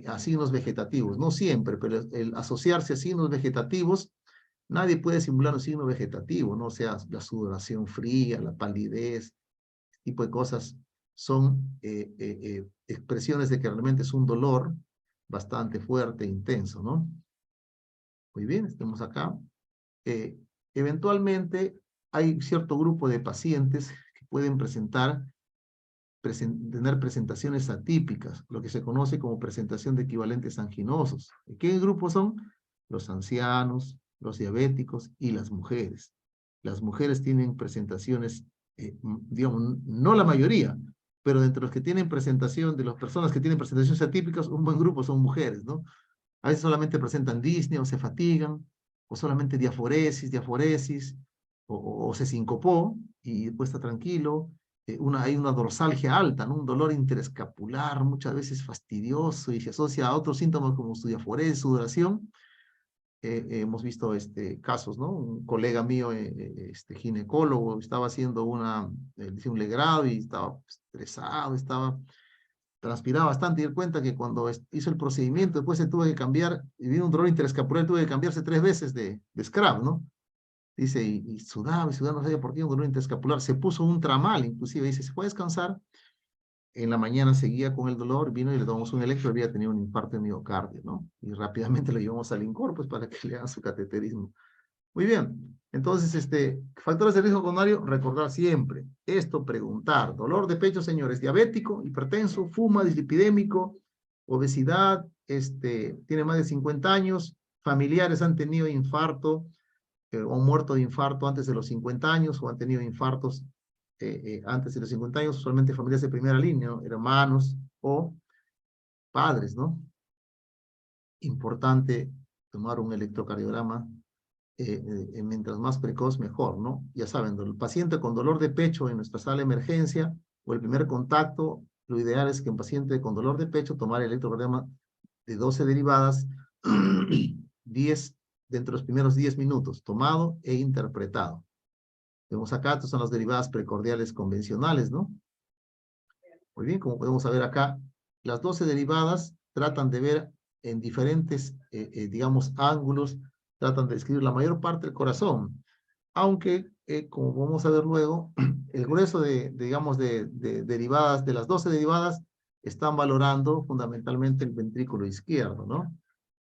a signos vegetativos, no siempre, pero el asociarse a signos vegetativos, nadie puede simular un signo vegetativo, ¿no? O sea, la sudoración fría, la palidez, este tipo de cosas son expresiones de que realmente es un dolor bastante fuerte e intenso, ¿no? Muy bien, estemos acá. Eventualmente hay cierto grupo de pacientes que pueden tener presentaciones atípicas, lo que se conoce como presentación de equivalentes anginosos. ¿Qué grupos son? Los ancianos, los diabéticos y las mujeres. Las mujeres tienen presentaciones, digamos, no la mayoría, pero de entre los que tienen presentación, de las personas que tienen presentaciones atípicas, un buen grupo son mujeres, ¿no? A veces solamente presentan disnea o se fatigan, o solamente diaforesis, o se sincopó y después está tranquilo. Hay una dorsalgia alta, ¿no? Un dolor interescapular, muchas veces fastidioso y se asocia a otros síntomas como su diaforesis, sudoración. Hemos visto casos, ¿no? Un colega mío, ginecólogo, estaba haciendo un legrado y estaba estresado, transpiraba bastante y él cuenta que cuando hizo el procedimiento, después se tuvo que cambiar, y vino un dolor interescapular, tuvo que cambiarse 3 veces de scrub, ¿no? Dice, y sudaba, no sabía por qué, un dolor interescapular. Se puso un tramal, inclusive, dice, ¿se puede descansar? En la mañana seguía con el dolor, vino y le tomamos un electro, había tenido un infarto de miocardio, ¿no? Y rápidamente lo llevamos al INCOR, pues, para que le hagan su cateterismo. Muy bien, entonces, factores de riesgo coronario, recordar siempre, esto preguntar, dolor de pecho, señores, diabético, hipertenso, fuma, dislipidémico, obesidad, tiene más de 50 años, familiares han tenido infarto o han muerto de infarto antes de los 50 años o han tenido infartos antes de los 50 años, usualmente familias de primera línea, ¿no? Hermanos o padres, ¿no? Importante tomar un electrocardiograma mientras más precoz, mejor, ¿no? Ya saben, el paciente con dolor de pecho en nuestra sala de emergencia o el primer contacto, lo ideal es que un paciente con dolor de pecho tomar el electrocardiograma de 12 derivadas, 10, dentro de los primeros 10 minutos, tomado e interpretado. Vemos acá, estas son las derivadas precordiales convencionales, ¿no? Muy bien, como podemos ver acá, las 12 derivadas tratan de ver en diferentes, digamos, ángulos, tratan de describir la mayor parte del corazón, aunque, como vamos a ver luego, el grueso digamos, de derivadas, de las 12 derivadas, están valorando fundamentalmente el ventrículo izquierdo, ¿no?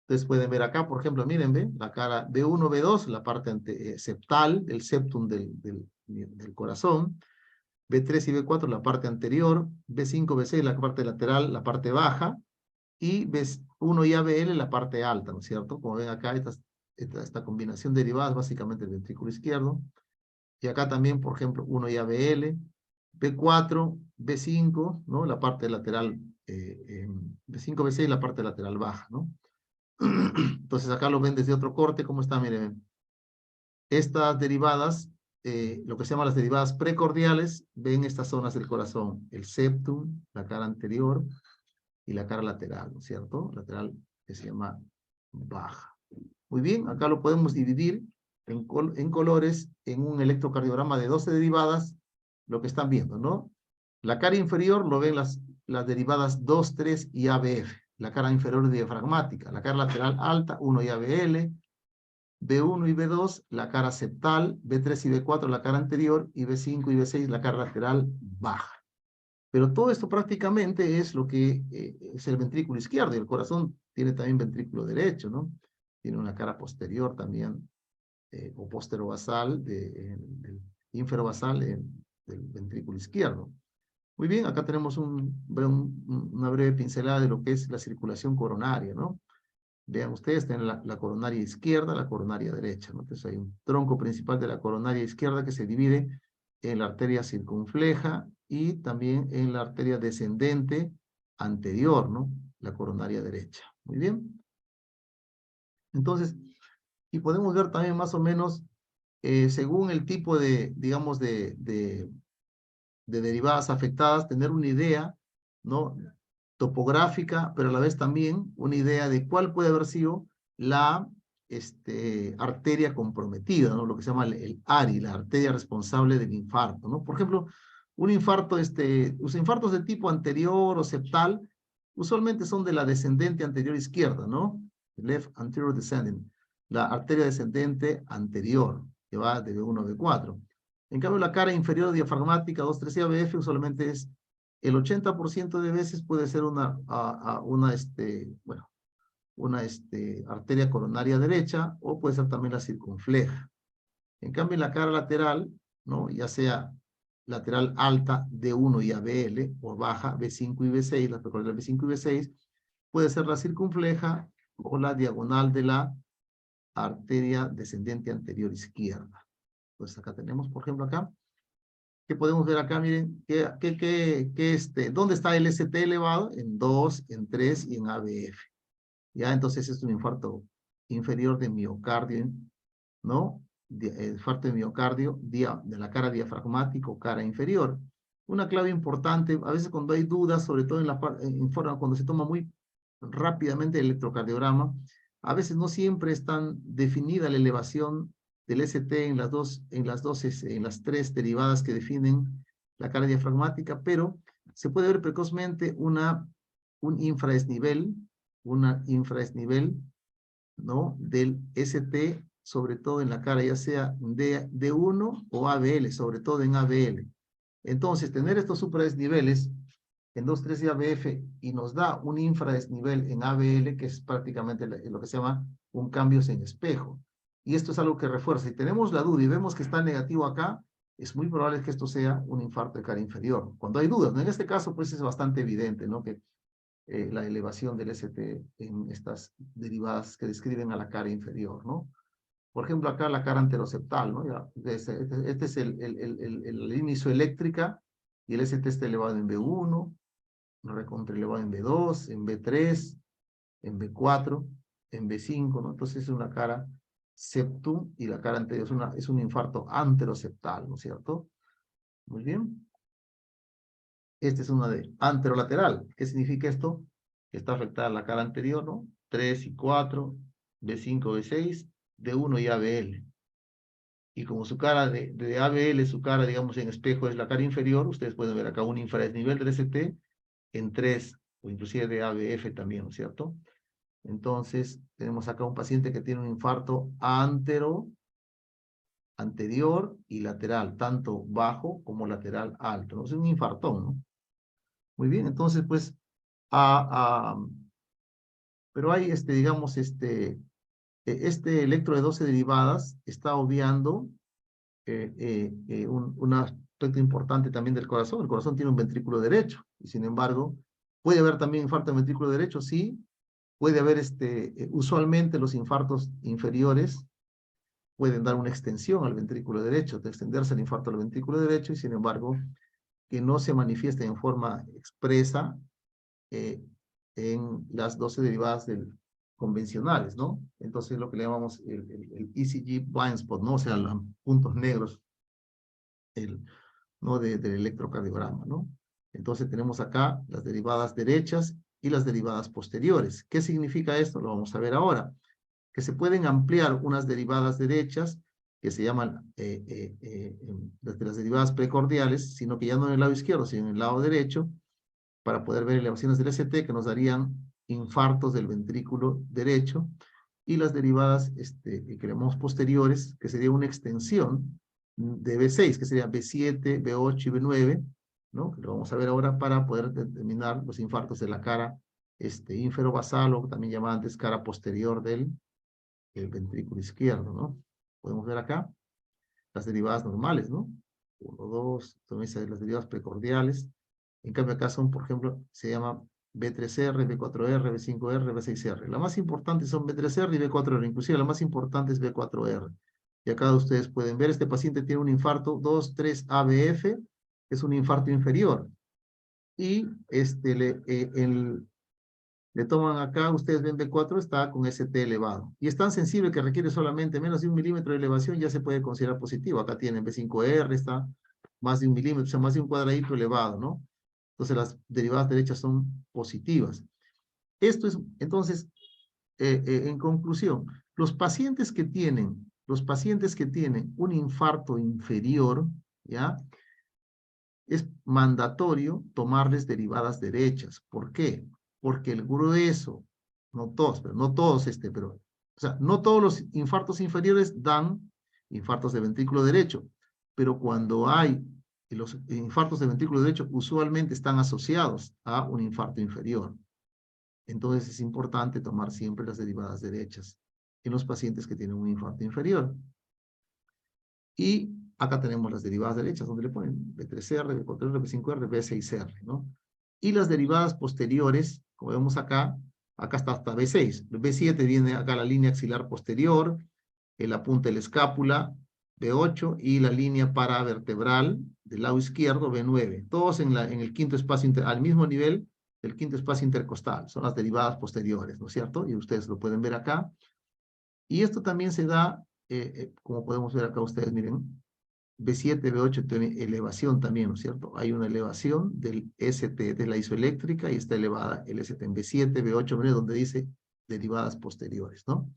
Entonces pueden ver acá, por ejemplo, miren, ¿ve? La cara B1, B2, la parte septal, el septum del corazón, B3 y B4, la parte anterior, B5, B6, la parte lateral, la parte baja, y B1 y ABL, la parte alta, ¿no es cierto? Como ven acá, esta combinación de derivadas, básicamente el ventrículo izquierdo, y acá también, por ejemplo, 1 y ABL, B4, B5, ¿no? La parte lateral, B5, B6, la parte lateral baja, ¿no? Entonces acá lo ven desde otro corte, ¿cómo está? Miren, estas derivadas, lo que se llama las derivadas precordiales, ven estas zonas del corazón, el septum, la cara anterior y la cara lateral, ¿no es cierto? Lateral que se llama baja. Muy bien, acá lo podemos dividir en colores en un electrocardiograma de 12 derivadas, lo que están viendo, ¿no? La cara inferior lo ven las derivadas 2, 3 y ABF. La cara inferior diafragmática, la cara lateral alta, 1 y ABL, B1 y B2, la cara septal, B3 y B4, la cara anterior, y B5 y B6, la cara lateral baja. Pero todo esto prácticamente es lo que es el ventrículo izquierdo, y el corazón tiene también ventrículo derecho, ¿no? Tiene una cara posterior también, o posterobasal, del inferobasal del ventrículo izquierdo. Muy bien, acá tenemos una breve pincelada de lo que es la circulación coronaria, ¿no? Vean ustedes, tienen la coronaria izquierda, la coronaria derecha, ¿no? Entonces hay un tronco principal de la coronaria izquierda que se divide en la arteria circunfleja y también en la arteria descendente anterior, ¿no? La coronaria derecha. Muy bien. Entonces, y podemos ver también más o menos, según el tipo digamos, de derivadas afectadas, tener una idea, ¿no? Topográfica, pero a la vez también una idea de cuál puede haber sido la arteria comprometida, ¿no? Lo que se llama el ARI, la arteria responsable del infarto, ¿no? Por ejemplo, un infarto, los infartos de tipo anterior o septal, usualmente son de la descendente anterior izquierda, ¿no? Left anterior descending, la arteria descendente anterior, que va de B1 a B4. En cambio, la cara inferior diafragmática 2,3 ABF usualmente es el 80% de veces puede ser una arteria coronaria derecha o puede ser también la circunfleja. En cambio, en la cara lateral, ¿no? Ya sea lateral alta D1 y ABL o baja B5 y B6, la precordal B5 y B6, puede ser la circunfleja o la diagonal de la arteria descendente anterior izquierda. Pues acá tenemos, por ejemplo, acá, ¿qué podemos ver acá? Miren, ¿dónde está el ST elevado? En 2, en 3 y en ABF. Ya, entonces es un infarto inferior de miocardio, ¿no? Infarto de miocardio de la cara diafragmática o cara inferior. Una clave importante, a veces cuando hay dudas, sobre todo cuando se toma muy rápidamente el electrocardiograma, a veces no siempre es tan definida la elevación del ST en las tres derivadas que definen la cara diafragmática, pero se puede ver precozmente un infradesnivel, ¿no? Del ST, sobre todo en la cara, ya sea D1 o ABL, sobre todo en ABL. Entonces, tener estos supradesniveles en 2,3 y ABF y nos da un infradesnivel en ABL, que es prácticamente lo que se llama un cambio en espejo. Y esto es algo que refuerza. Si tenemos la duda y vemos que está negativo acá, es muy probable que esto sea un infarto de cara inferior. Cuando hay dudas, ¿no? En este caso, pues es bastante evidente, ¿no? Que la elevación del ST en estas derivadas que describen a la cara inferior, ¿no? Por ejemplo, acá la cara anteroseptal, ¿no? Ya, este es el inicio eléctrica y el ST está elevado en B1, recontra elevado en B2, en B3, en B4, en B5, ¿no? Entonces es una cara septum y la cara anterior es un infarto anteroseptal, ¿no es cierto? Muy bien. Esta es una de anterolateral. ¿Qué significa esto? Que está afectada la cara anterior, ¿no? 3 y 4, B5, B6, D1 y ABL. Y como su cara de ABL, su cara, digamos, en espejo es la cara inferior, ustedes pueden ver acá un infradesnivel del ST en 3, o inclusive de ABF también, ¿no es cierto? Entonces, tenemos acá un paciente que tiene un infarto anterior y lateral, tanto bajo como lateral alto, ¿no? Es un infartón, ¿no? Muy bien, entonces, pues, pero hay, digamos, este electro de 12 derivadas está obviando un aspecto importante también del corazón. El corazón tiene un ventrículo derecho, y sin embargo, ¿puede haber también infarto de ventrículo derecho? Sí, puede haber, usualmente los infartos inferiores pueden dar una extensión al ventrículo derecho, de extenderse el infarto al ventrículo derecho, y sin embargo, que no se manifieste en forma expresa en las 12 derivadas convencionales, ¿no? Entonces lo que le llamamos el ECG blind spot, ¿no? O sea, los puntos negros ¿no? Del electrocardiograma, ¿no? Entonces tenemos acá las derivadas derechas y las derivadas posteriores. ¿Qué significa esto? Lo vamos a ver ahora. Que se pueden ampliar unas derivadas derechas que se llaman las derivadas precordiales, sino que ya no en el lado izquierdo, sino en el lado derecho, para poder ver elevaciones del ST que nos darían infartos del ventrículo derecho, y las derivadas que llamamos posteriores, que sería una extensión de B6, que sería B7, B8 y B9, ¿no? Que lo vamos a ver ahora para poder determinar los infartos de la cara inferobasal, o también llamada antes cara posterior del ventrículo izquierdo, ¿no? Podemos ver acá las derivadas normales, ¿no? 1, 2, también las derivadas precordiales. En cambio acá son, por ejemplo, se llama B3R, B4R, B5R, B6R. La más importante son B3R y B4R, inclusive la más importante es B4R. Y acá ustedes pueden ver, este paciente tiene un infarto 2,3 ABF, es un infarto inferior. Y le toman acá, ustedes ven B4, está con ST elevado. Y es tan sensible que requiere solamente menos de 1 milímetro de elevación, ya se puede considerar positivo. Acá tienen B5R, está más de 1 milímetro, o sea, más de un cuadradito elevado, ¿no? Entonces las derivadas derechas son positivas. Esto es, entonces, en conclusión, los pacientes que tienen un infarto inferior, ¿ya? Es mandatorio tomarles derivadas derechas. ¿Por qué? Porque el grueso, no todos, pero no todos o sea, no todos los infartos inferiores dan infartos de ventrículo derecho, pero cuando hay los infartos de ventrículo derecho usualmente están asociados a un infarto inferior. Entonces es importante tomar siempre las derivadas derechas en los pacientes que tienen un infarto inferior. Y acá tenemos las derivadas derechas, donde le ponen B3R, B4R, B5R, B6R, ¿no? Y las derivadas posteriores, como vemos acá está hasta B6. B7 viene acá la línea axilar posterior, la punta de la escápula, B8, y la línea paravertebral del lado izquierdo, B9. Todos en el quinto espacio, al mismo nivel del quinto espacio intercostal. Son las derivadas posteriores, ¿no es cierto? Y ustedes lo pueden ver acá. Y esto también se da, como podemos ver acá ustedes, miren, B7, B8 tiene elevación también, ¿no es cierto? Hay una elevación del ST, de la isoeléctrica, y está elevada el ST en B7, B8, B9, donde dice derivadas posteriores, ¿no?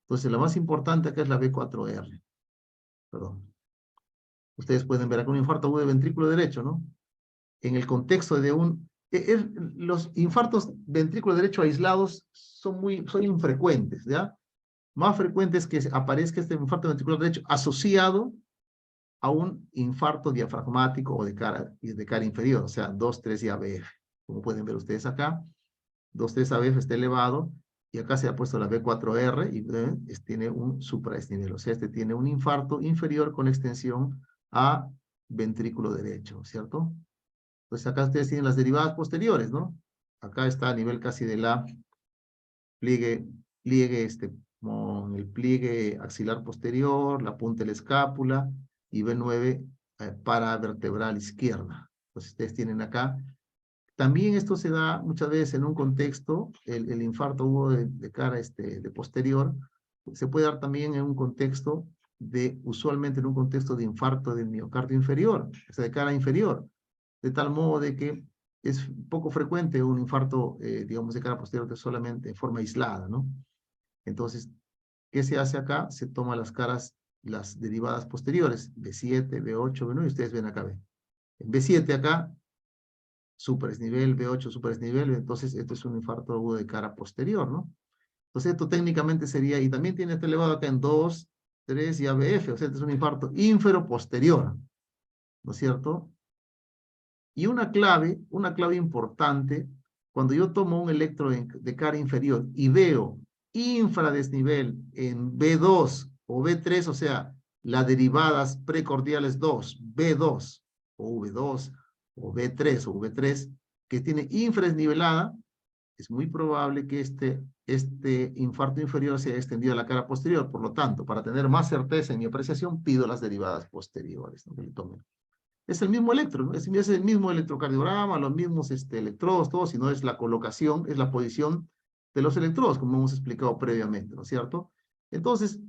Entonces, la más importante acá es la B4R. Perdón. Ustedes pueden ver acá un infarto agudo de ventrículo derecho, ¿no? En el contexto de los infartos ventrículo derecho aislados son infrecuentes, ¿ya? Más frecuente es que aparezca este infarto ventricular derecho asociado a un infarto diafragmático o de cara inferior, o sea, 2,3 y ABF. Como pueden ver ustedes acá, 2,3 ABF está elevado, y acá se ha puesto la B4R y tiene un supraesnivel, o sea, tiene un infarto inferior con extensión a ventrículo derecho, ¿cierto? Entonces acá ustedes tienen las derivadas posteriores, ¿no? Acá está a nivel casi de la pliegue con el pliegue axilar posterior, la punta de la escápula, y B9 paravertebral izquierda. Entonces ustedes tienen acá. También esto se da muchas veces en un contexto, el infarto agudo de cara de posterior, se puede dar también en un contexto usualmente en un contexto de infarto del miocardio inferior, o sea, de cara inferior, de tal modo de que es poco frecuente un infarto, digamos, de cara posterior de solamente en forma aislada, ¿no? Entonces, ¿qué se hace acá? Se toman las derivadas posteriores, B7, B8, B9, y ustedes ven acá, ven. En B7 acá, supraesnivel, B8, supraesnivel, entonces esto es un infarto agudo de cara posterior, ¿no? Entonces esto técnicamente sería, y también tiene este elevado acá en 2, 3 y ABF, o sea, este es un infarto ínfero-posterior, ¿no es cierto? Y una clave importante, cuando yo tomo un electro de cara inferior y veo infradesnivel en B2 o B3, o sea, las derivadas precordiales 2, B2 o V2 o B3 o V3, que tiene infradesnivelada, es muy probable que este infarto inferior se haya extendido a la cara posterior. Por lo tanto, para tener más certeza en mi apreciación, pido las derivadas posteriores, ¿no? Que le tomen. Es el mismo electro, ¿no? Es el mismo electrocardiograma, los mismos electrodos, todo, sino es la colocación, es la posición de los electrodos, como hemos explicado previamente, ¿no es cierto? Entonces,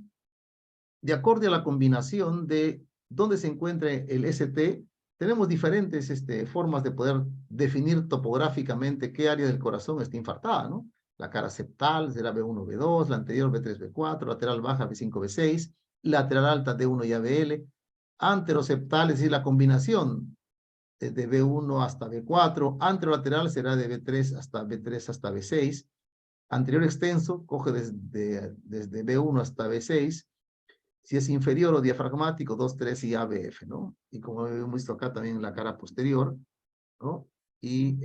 de acuerdo a la combinación de dónde se encuentra el ST, tenemos diferentes formas de poder definir topográficamente qué área del corazón está infartada, ¿no? La cara septal será B1, B2, la anterior B3, B4, lateral baja B5, B6, lateral alta D1 y ABL, anteroseptal, es decir, la combinación de B1 hasta B4, anterolateral será de B3 hasta B6, anterior extenso coge desde B1 hasta B6, si es inferior o diafragmático, 2, 3 y ABF, ¿no? Y como hemos visto acá también la cara posterior, ¿no? Y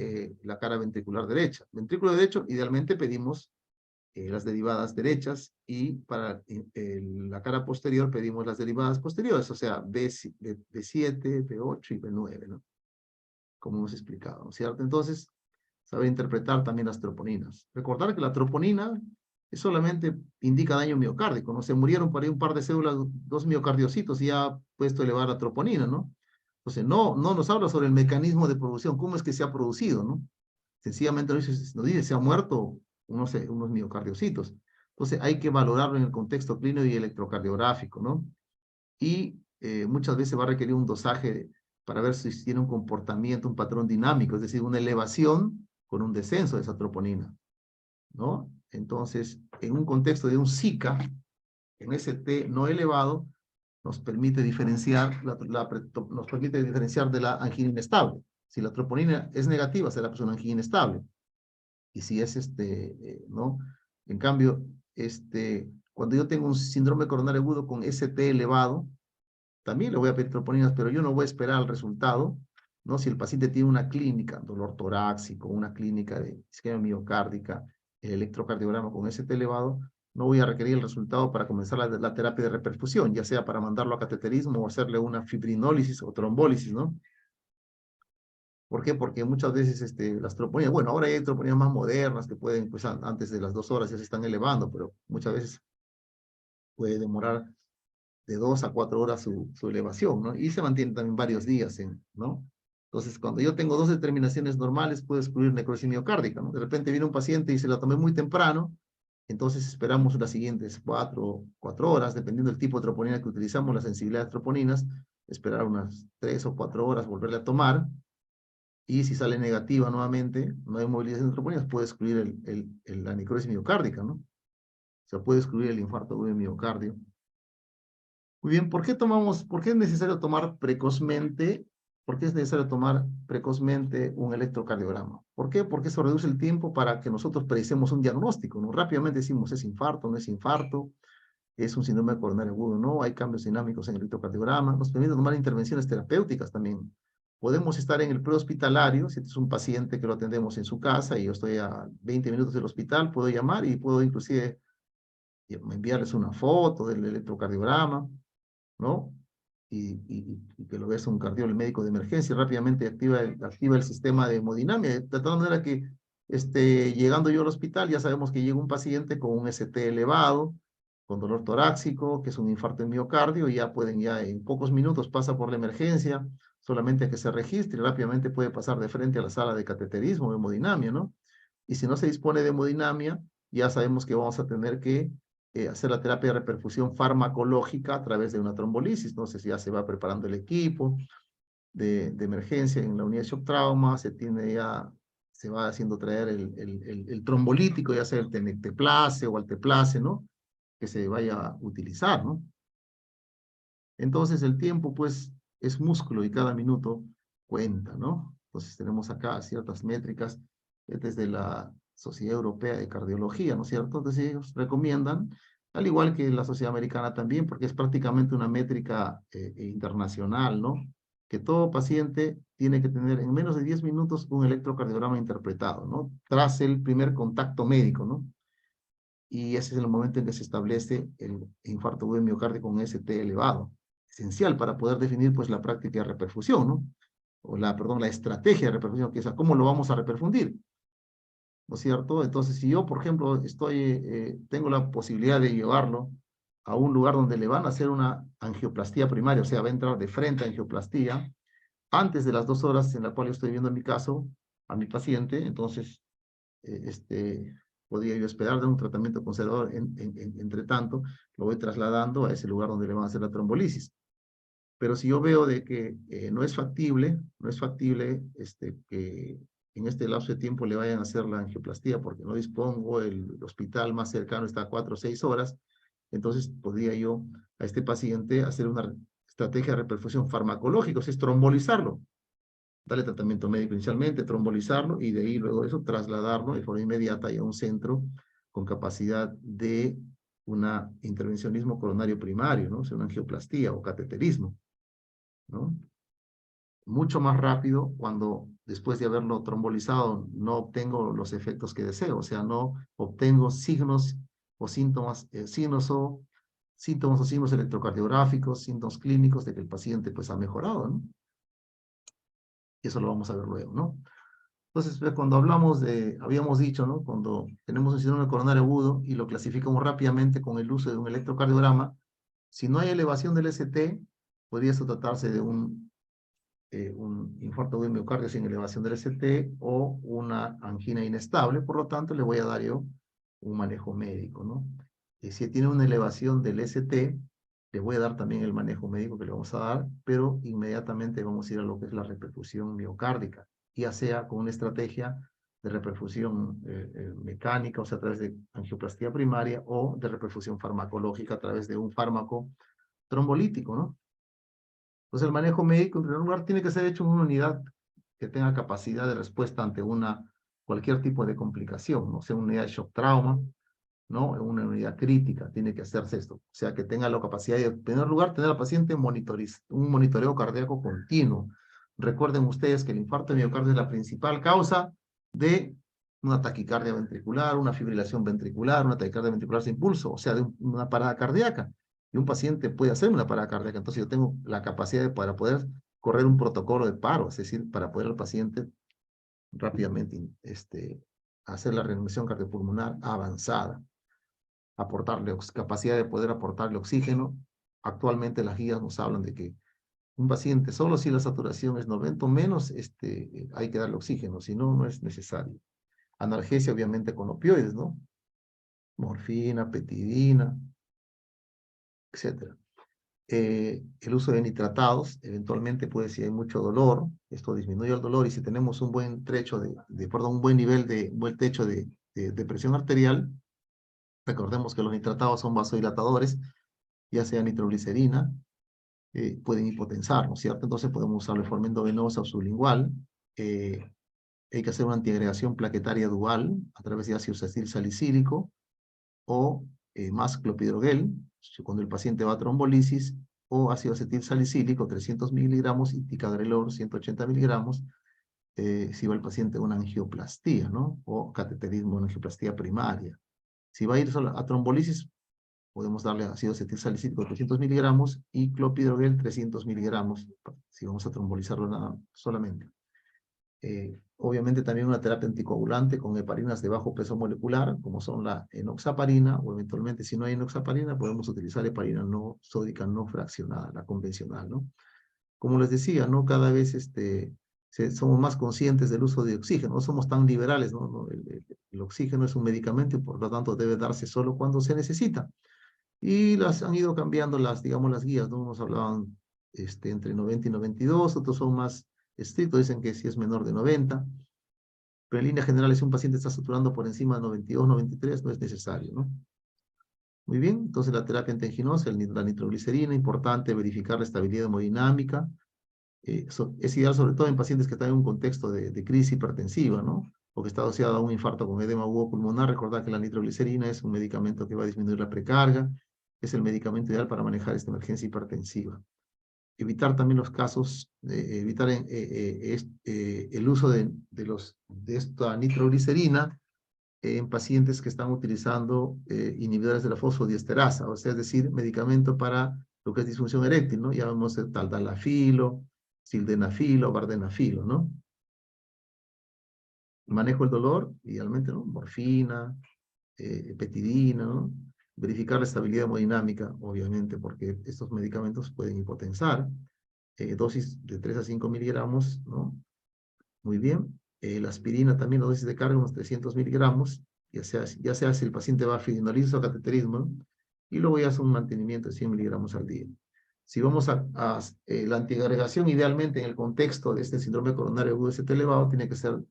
la cara ventricular derecha. Ventrículo derecho, idealmente pedimos las derivadas derechas, y para la cara posterior pedimos las derivadas posteriores, o sea, B7, B8 y B9, ¿no? Como hemos explicado, ¿no es cierto? Entonces, saber interpretar también las troponinas. Recordar que la troponina solamente indica daño miocárdico, ¿no? Se murieron por ahí un par de células, 2 miocardiocitos, y ya ha puesto elevar la troponina, ¿no? Entonces, no nos habla sobre el mecanismo de producción, cómo es que se ha producido, ¿no? Sencillamente nos dice, se ha muerto unos miocardiocitos. Entonces, hay que valorarlo en el contexto clínico y electrocardiográfico, ¿no? Y muchas veces va a requerir un dosaje para ver si tiene un comportamiento, un patrón dinámico, es decir, una elevación con un descenso de esa troponina, ¿no? Entonces, en un contexto de un Zika, en ese T no elevado, nos permite diferenciar, nos permite diferenciar de la angina inestable. Si la troponina es negativa, será pues una angina inestable. Y si es ¿no? En cambio, cuando yo tengo un síndrome coronario agudo con ST elevado, también le voy a pedir troponinas, pero yo no voy a esperar el resultado, ¿no? Si el paciente tiene una clínica, dolor torácico, una clínica de isquemia miocárdica, el electrocardiograma con ST elevado, no voy a requerir el resultado para comenzar la terapia de reperfusión, ya sea para mandarlo a cateterismo o hacerle una fibrinólisis o trombólisis, ¿no? ¿Por qué? Porque muchas veces las troponinas, bueno, ahora hay troponinas más modernas que pueden, pues antes de las 2 horas ya se están elevando, pero muchas veces puede demorar de 2 a 4 horas su elevación, ¿no? Y se mantiene también varios días, ¿no? Entonces, cuando yo tengo 2 determinaciones normales, puedo excluir necrosis miocárdica, ¿no? De repente viene un paciente y se la tomé muy temprano, entonces esperamos las siguientes 4 horas, dependiendo del tipo de troponina que utilizamos, la sensibilidad de troponinas, esperar unas 3 o 4 horas, volverle a tomar, y si sale negativa nuevamente, no hay movilización de troponinas, puede excluir la necrosis miocárdica, ¿no? O sea, puede excluir el infarto agudo de miocardio. Muy bien, ¿por qué es necesario tomar precozmente? ¿Por qué es necesario tomar precozmente un electrocardiograma? ¿Por qué? Porque eso reduce el tiempo para que nosotros predicemos un diagnóstico, ¿no? Rápidamente decimos, ¿es infarto, no es infarto? ¿Es un síndrome coronario agudo? ¿No? ¿Hay cambios dinámicos en el electrocardiograma? Nos permite tomar intervenciones terapéuticas también. Podemos estar en el prehospitalario, si es un paciente que lo atendemos en su casa y yo estoy a 20 minutos del hospital, puedo llamar y puedo inclusive enviarles una foto del electrocardiograma, ¿no? Y que lo ves un cardiólogo, el médico de emergencia, rápidamente activa el sistema de hemodinamia, de tal manera que llegando yo al hospital ya sabemos que llega un paciente con un ST elevado, con dolor torácico, que es un infarto en miocardio, y ya pueden, ya en pocos minutos pasa por la emergencia, solamente que se registre, y rápidamente puede pasar de frente a la sala de cateterismo, de hemodinamia, ¿no? Y si no se dispone de hemodinamia, ya sabemos que vamos a tener que hacer la terapia de reperfusión farmacológica a través de una trombolisis. Entonces ya se va preparando el equipo de emergencia en la unidad de shock trauma, se va haciendo traer el trombolítico, ya sea el tenecteplase o alteplase, ¿no? Que se vaya a utilizar, ¿no? Entonces el tiempo, pues, es músculo y cada minuto cuenta, ¿no? Entonces tenemos acá ciertas métricas desde la Sociedad Europea de Cardiología, ¿no es cierto? Entonces ellos recomiendan, al igual que la Sociedad Americana también, porque es prácticamente una métrica internacional, ¿no? Que todo paciente tiene que tener en menos de 10 minutos un electrocardiograma interpretado, ¿no? Tras el primer contacto médico, ¿no? Y ese es el momento en que se establece el infarto agudo de miocardio con ST elevado, esencial para poder definir pues la práctica de reperfusión, ¿no? O la estrategia de reperfusión, que es cómo lo vamos a reperfundir, ¿no es cierto? Entonces, si yo, por ejemplo, tengo la posibilidad de llevarlo a un lugar donde le van a hacer una angioplastía primaria, o sea, va a entrar de frente a angioplastía, antes de las 2 horas en la cual yo estoy viendo en mi caso a mi paciente, entonces, podría yo esperar de un tratamiento conservador, entre tanto, lo voy trasladando a ese lugar donde le van a hacer la trombolisis. Pero si yo veo de que no es factible que en este lapso de tiempo le vayan a hacer la angioplastía porque no dispongo, el hospital más cercano está a 4 o 6 horas, entonces podría yo a este paciente hacer una estrategia de reperfusión farmacológica, o sea, es trombolizarlo, darle tratamiento médico inicialmente, trombolizarlo y de ahí luego eso trasladarlo de forma inmediata a un centro con capacidad de una intervencionismo coronario primario, ¿no? O sea, una angioplastía o cateterismo, ¿no? Mucho más rápido cuando después de haberlo trombolizado no obtengo los efectos que deseo, o sea, no obtengo signos o síntomas, signos o signos electrocardiográficos, síntomas clínicos de que el paciente pues ha mejorado, ¿no? Y eso lo vamos a ver luego, ¿no? Entonces, cuando habíamos dicho, ¿no? Cuando tenemos un síndrome coronario agudo y lo clasificamos rápidamente con el uso de un electrocardiograma, si no hay elevación del ST, podría esto tratarse de un infarto de miocardio sin elevación del ST o una angina inestable, por lo tanto, le voy a dar yo un manejo médico, ¿no? Y si tiene una elevación del ST, Le voy a dar también el manejo médico que le vamos a dar, pero inmediatamente vamos a ir a lo que es la reperfusión miocárdica, ya sea con una estrategia de reperfusión mecánica, o sea, a través de angioplastía primaria, o de reperfusión farmacológica a través de un fármaco trombolítico, ¿no? Entonces el manejo médico, en primer lugar, tiene que ser hecho en una unidad que tenga capacidad de respuesta ante cualquier tipo de complicación, ¿no? O sea, una unidad de shock trauma, ¿no? En una unidad crítica tiene que hacerse esto. O sea, que tenga la capacidad de, en primer lugar, tener al paciente un monitoreo cardíaco continuo. Recuerden ustedes que el infarto de miocardio es la principal causa de una taquicardia ventricular, una fibrilación ventricular, una taquicardia ventricular sin pulso, o sea, de una parada cardíaca. Y un paciente puede hacer una parada cardíaca. Entonces yo tengo la capacidad para poder correr un protocolo de paro, es decir, para poder al paciente rápidamente hacer la reanimación cardiopulmonar avanzada, aportarle capacidad de poder aportarle oxígeno. Actualmente las guías nos hablan de que un paciente, solo si la saturación es 90 o menos, hay que darle oxígeno, si no, no es necesario. Analgesia, obviamente, con opioides, ¿no? Morfina, petidina, etc. El uso de nitratados, eventualmente, pues, si hay mucho dolor, esto disminuye el dolor, y si tenemos un buen trecho un buen nivel un buen techo de presión arterial, recordemos que los nitratados son vasodilatadores, ya sea nitroglicerina, pueden hipotensar, ¿no es cierto? Entonces podemos usarlo de forma endovenosa o sublingual. Hay que hacer una antiagregación plaquetaria dual a través de ácido acetil salicílico o más clopidogrel, cuando el paciente va a trombolisis, o ácido acetil salicílico, 300 miligramos, y ticagrelor, 180 miligramos, si va el paciente a una angioplastía, ¿no? O cateterismo, una angioplastía primaria. Si va a ir solo a trombolisis, podemos darle ácido acetil salicílico 300 miligramos y clopidogrel 300 miligramos, si vamos a trombolizarlo solamente. Obviamente también una terapia anticoagulante con heparinas de bajo peso molecular, como son la enoxaparina, o eventualmente si no hay enoxaparina, podemos utilizar heparina no sódica no fraccionada, la convencional, ¿no? Como les decía, ¿no? Cada vez somos más conscientes del uso de oxígeno, no somos tan liberales, ¿no? El oxígeno es un medicamento y por lo tanto debe darse solo cuando se necesita. Y han ido cambiando digamos, las guías, ¿no? Nos hablaban entre 90 y 92, otros son más estrictos, dicen que si es menor de 90, pero en línea general, si un paciente está saturando por encima de 92, 93, no es necesario, ¿no? Muy bien, entonces la terapia antianginosa, la nitroglicerina, importante verificar la estabilidad hemodinámica, es ideal sobre todo en pacientes que están en un contexto de crisis hipertensiva, ¿no? O que está asociado a un infarto con edema agudo pulmonar. Recordad que la nitroglicerina es un medicamento que va a disminuir la precarga, es el medicamento ideal para manejar esta emergencia hipertensiva. Evitar también los casos, evitar el uso de esta nitroglicerina en pacientes que están utilizando inhibidores de la fosfodiesterasa, o sea, es decir, medicamento para lo que es disfunción eréctil, ¿no? Ya vemos el taldalafilo, sildenafilo, vardenafilo, ¿no? Manejo el dolor, idealmente, ¿no? Morfina, petidina, ¿no? Verificar la estabilidad hemodinámica, obviamente, porque estos medicamentos pueden hipotensar. Dosis de 3 a 5 miligramos, ¿no? Muy bien. La aspirina también, la dosis de carga, unos 300 miligramos, ya sea si el paciente va a fibrinolisis o cateterismo, ¿no? Y luego ya es un mantenimiento de 100 miligramos al día. Si vamos a la antiagregación, idealmente en el contexto de este síndrome coronario agudo ST elevado, tiene que ser,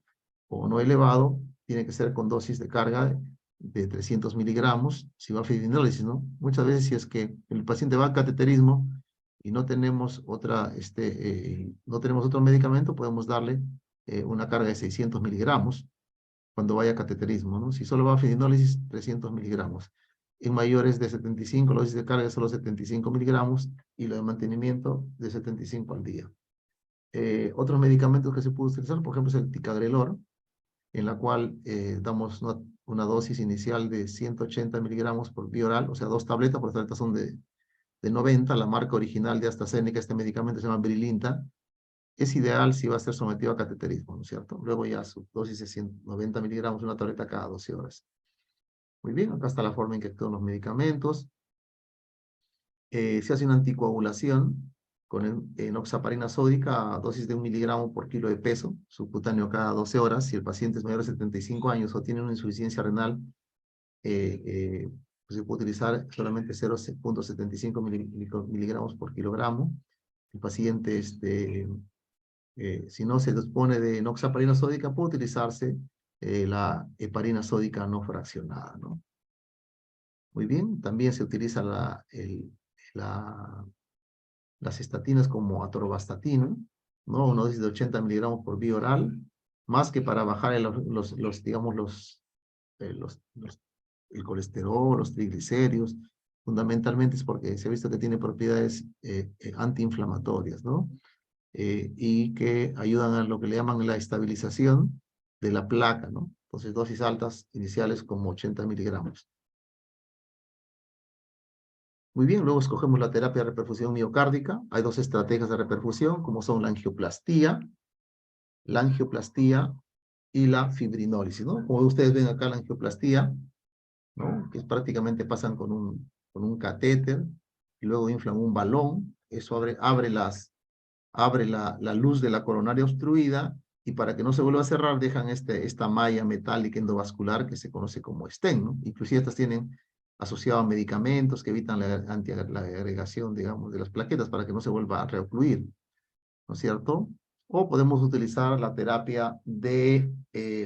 o no elevado, tiene que ser con dosis de carga de 300 miligramos, si va a fibrinólisis, ¿no? Muchas veces si es que el paciente va a cateterismo y no tenemos no tenemos otro medicamento, podemos darle una carga de 600 miligramos cuando vaya a cateterismo, ¿no? Si solo va a fibrinólisis, 300 miligramos. En mayores de 75, la dosis de carga es solo 75 miligramos y lo de mantenimiento de 75 al día. Otros medicamentos que se puede utilizar, por ejemplo, es el ticagrelor, en la cual damos una dosis inicial de 180 miligramos por vía oral, o sea, 2 tabletas, por tabletas son de 90, la marca original de AstraZeneca, este medicamento se llama Brilinta, es ideal si va a ser sometido a cateterismo, ¿no es cierto? Luego ya su dosis es 190 miligramos, una tableta cada 12 horas. Muy bien, acá está la forma en que actúan los medicamentos. Se hace una anticoagulación con enoxaparina sódica a dosis de 1 miligramo por kilo de peso, subcutáneo cada 12 horas. Si el paciente es mayor de 75 años o tiene una insuficiencia renal pues se puede utilizar solamente 0,75 miligramos por kilogramo. El paciente, si no se dispone de enoxaparina sódica, puede utilizarse la heparina sódica no fraccionada, ¿no? Muy bien, también se utiliza las estatinas como atorvastatina, ¿no? Una dosis de 80 miligramos por vía oral, más que para bajar el colesterol, los triglicéridos. Fundamentalmente es porque se ha visto que tiene propiedades antiinflamatorias, ¿no? Y que ayudan a lo que le llaman la estabilización de la placa, ¿no? Entonces, dosis altas iniciales como 80 miligramos. Muy bien, luego escogemos la terapia de reperfusión miocárdica. Hay dos estrategias de reperfusión, como son la angioplastía y la fibrinólisis, ¿no? Como ustedes ven acá, la angioplastía, ¿no? Que prácticamente pasan con un catéter y luego inflan un balón. Eso abre la luz de la coronaria obstruida y para que no se vuelva a cerrar dejan esta malla metálica endovascular que se conoce como stent, ¿no? Inclusive estas tienen asociado a medicamentos que evitan la agregación, digamos, de las plaquetas para que no se vuelva a reocluir, ¿no es cierto? O podemos utilizar la terapia de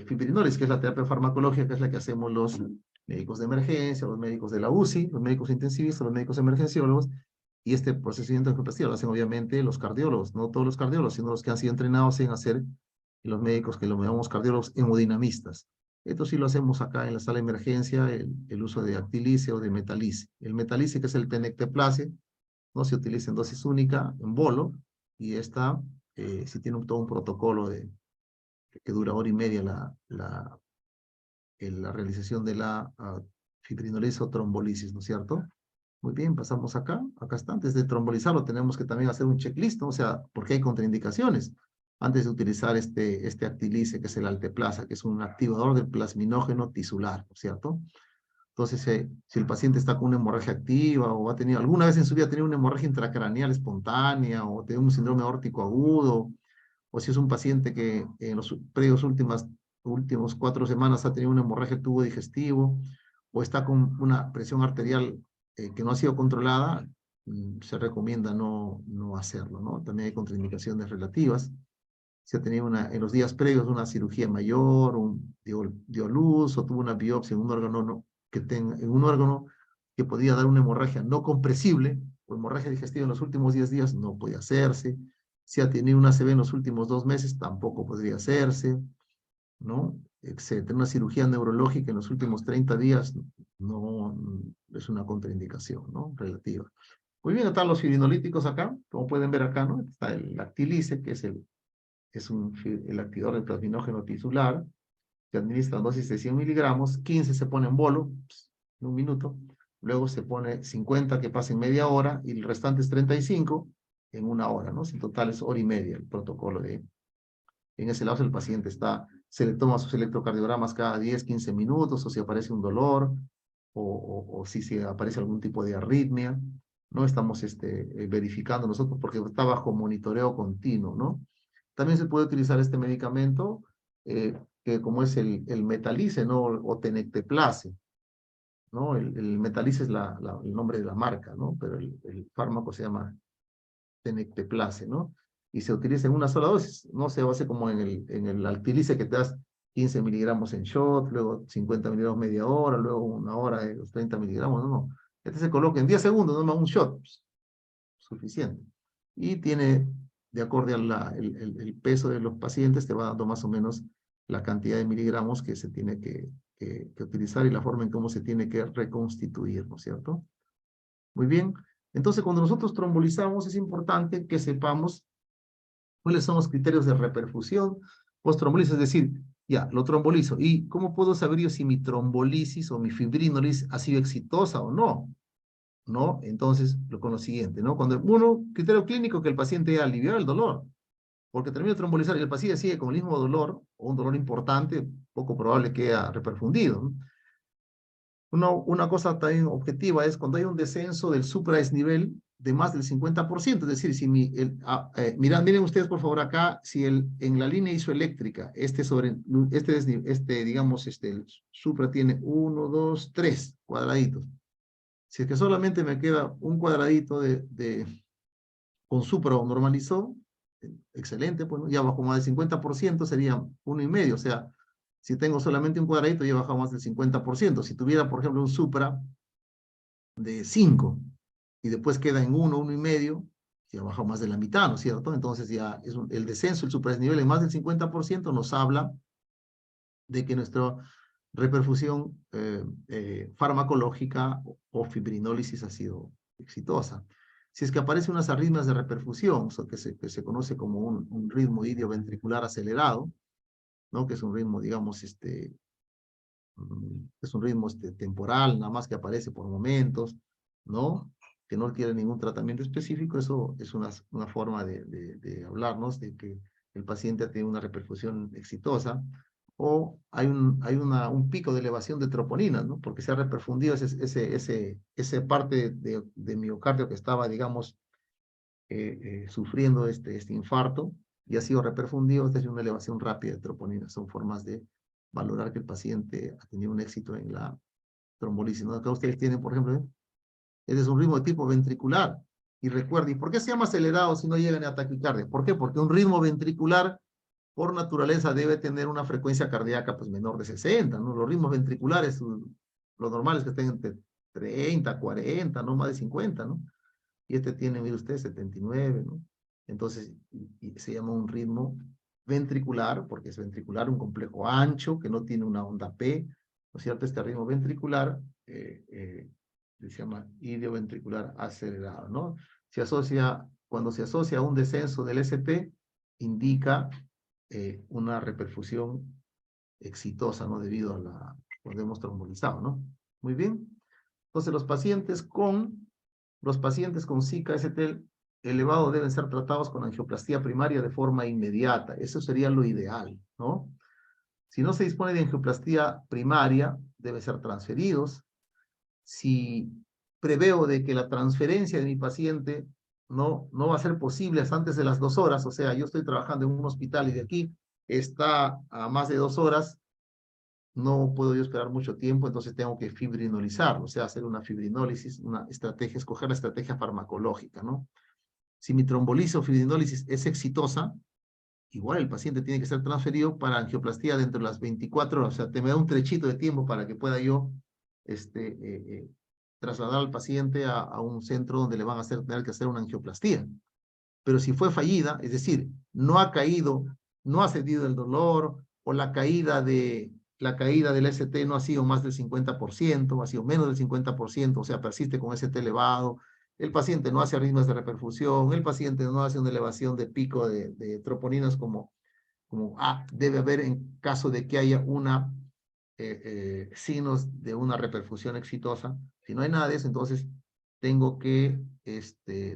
fibrinólisis, que es la terapia farmacológica, que es la que hacemos los médicos de emergencia, los médicos de la UCI, los médicos intensivistas, los médicos emergenciólogos, y este procedimiento de angioplastía lo hacen obviamente los cardiólogos, no todos los cardiólogos, sino los que han sido entrenados en hacer los médicos que lo llamamos cardiólogos hemodinamistas. Esto sí lo hacemos acá en la sala de emergencia, el uso de actilice o de metalice. El metalice, que es el tenecteplase, no se utiliza en dosis única, en bolo, y esta sí tiene todo un protocolo que dura hora y media la realización de la fibrinólisis o trombolisis, ¿no es cierto? Muy bien, pasamos acá. Acá está. Antes de trombolizarlo tenemos que también hacer un checklist, ¿no? O sea, porque hay contraindicaciones. Antes de utilizar este actilice, que es el alteplasa, que es un activador del plasminógeno tisular, ¿no es cierto? Entonces, si el paciente está con una hemorragia activa o ha tenido, alguna vez en su vida ha tenido una hemorragia intracraneal espontánea o tiene un síndrome aórtico agudo, o si es un paciente que en los últimos 4 semanas ha tenido una hemorragia del tubo digestivo o está con una presión arterial que no ha sido controlada, se recomienda no hacerlo, ¿no? También hay contraindicaciones relativas. Si ha tenido en los días previos una cirugía mayor, dio luz o tuvo una biopsia en un órgano en un órgano que podía dar una hemorragia no compresible o hemorragia digestiva en los últimos 10 días, no podía hacerse. Si ha tenido una ACV en los últimos 2 meses, tampoco podría hacerse, ¿no? Etcétera. Una cirugía neurológica en los últimos 30 días no es una contraindicación, ¿no? Relativa. Muy bien, están los fibrinolíticos acá, como pueden ver acá, ¿no? Está el lactilice, que es el activador del plasminógeno tisular, que administra dosis de 100 miligramos, 15 se pone en bolo, en un minuto, luego se pone 50 que pasa en media hora, y el restante es 35 en 1 hora, ¿no? En total es hora y media el protocolo en ese lado el paciente se le toma sus electrocardiogramas cada 10, 15 minutos, o si aparece un dolor, o si aparece algún tipo de arritmia, ¿no? Estamos verificando nosotros porque está bajo monitoreo continuo, ¿no? También se puede utilizar este medicamento, que como es el metalice, ¿no? O tenecteplase, ¿no? El metalice es el nombre de la marca, ¿no? Pero el fármaco se llama tenecteplase, ¿no? Y se utiliza en una sola dosis, no se hace como en el altilice que te das 15 miligramos en shot, luego 50 miligramos media hora, luego 1 hora de los 30 miligramos, no. Este se coloca en 10 segundos, no más un shot, pues, suficiente. Y tiene, de acuerdo el peso de los pacientes, te va dando más o menos la cantidad de miligramos que se tiene que utilizar y la forma en cómo se tiene que reconstituir, ¿no es cierto? Muy bien. Entonces, cuando nosotros trombolizamos, es importante que sepamos cuáles son los criterios de reperfusión post-trombolisis, es decir, ya, lo trombolizo. ¿Y cómo puedo saber yo si mi trombolisis o mi fibrinólisis ha sido exitosa o no? ¿No? Entonces, con lo siguiente, ¿no? Criterio clínico, que el paciente haya aliviado el dolor, porque termina de trombolizar y el paciente sigue con el mismo dolor, o un dolor importante, poco probable que haya reperfundido, ¿no? Una cosa también objetiva es cuando hay un descenso del supradesnivel de más del 50%, es decir, si miren ustedes por favor acá, si en la línea isoeléctrica, digamos, el supra tiene 1, 2, 3 cuadraditos, Si es que solamente me queda un cuadradito con supra o normalizó, excelente, pues ya bajo más del 50% sería 1,5. O sea, si tengo solamente un cuadradito, ya bajo más del 50%. Si tuviera, por ejemplo, un supra de 5 y después queda en 1, 1,5, ya baja más de la mitad, ¿no es cierto? Entonces ya el descenso, el supradesnivel en más del 50% nos habla de que nuestra reperfusión farmacológica o fibrinólisis ha sido exitosa. Si es que aparecen unas arritmias de reperfusión, que se conoce como un ritmo idioventricular acelerado, ¿no? Que es un ritmo, digamos, es un ritmo temporal, nada más que aparece por momentos, ¿no? Que no tiene ningún tratamiento específico. Eso es una forma de hablarnos de que el paciente ha tenido una reperfusión exitosa, o hay un pico de elevación de troponinas, ¿no? Porque se ha reperfundido ese parte de miocardio que estaba, digamos, sufriendo este infarto, y ha sido reperfundido. Esta es una elevación rápida de troponinas. Son formas de valorar que el paciente ha tenido un éxito en la trombolisis, ¿no? Acá ustedes tienen, por ejemplo, ese es un ritmo de tipo ventricular. Y recuerden, ¿por qué se llama acelerado si no llega ni a taquicardia? ¿Por qué? Porque un ritmo ventricular, por naturaleza, debe tener una frecuencia cardíaca pues menor de 60, ¿no? Los ritmos ventriculares, lo normal es que estén entre 30, 40, no más de 50, ¿no? Y este tiene, mire usted, 79, ¿no? Entonces, y se llama un ritmo ventricular, porque es ventricular, un complejo ancho, que no tiene una onda P, ¿no es cierto? Este ritmo ventricular se llama idioventricular acelerado, ¿no? Cuando se asocia a un descenso del ST, indica una reperfusión exitosa, ¿no? Debido a cuando hemos trombolizado, ¿no? Muy bien. Entonces, los pacientes con Zika ST elevado deben ser tratados con angioplastía primaria de forma inmediata. Eso sería lo ideal, ¿no? Si no se dispone de angioplastía primaria, deben ser transferidos. Si preveo de que la transferencia de mi paciente no va a ser posible hasta antes de las 2 horas, o sea, yo estoy trabajando en un hospital y de aquí está a más de 2 horas, no puedo yo esperar mucho tiempo, entonces tengo que fibrinolizar, o sea, hacer una fibrinólisis, escoger la estrategia farmacológica, ¿no? Si mi trombolisis o fibrinólisis es exitosa, igual el paciente tiene que ser transferido para angioplastía dentro de las 24 horas, o sea, te me da un trechito de tiempo para que pueda yo trasladar al paciente a un centro donde le van a tener que hacer una angioplastía. Pero si fue fallida, es decir, no ha caído, no ha cedido el dolor, o la caída del ST no ha sido más del 50%, ha sido menos del 50%, o sea, persiste con ST elevado, el paciente no hace arritmias de reperfusión, el paciente no hace una elevación de pico de troponinas como debe haber en caso de que haya signos de una reperfusión exitosa. Si no hay nada de eso, entonces tengo que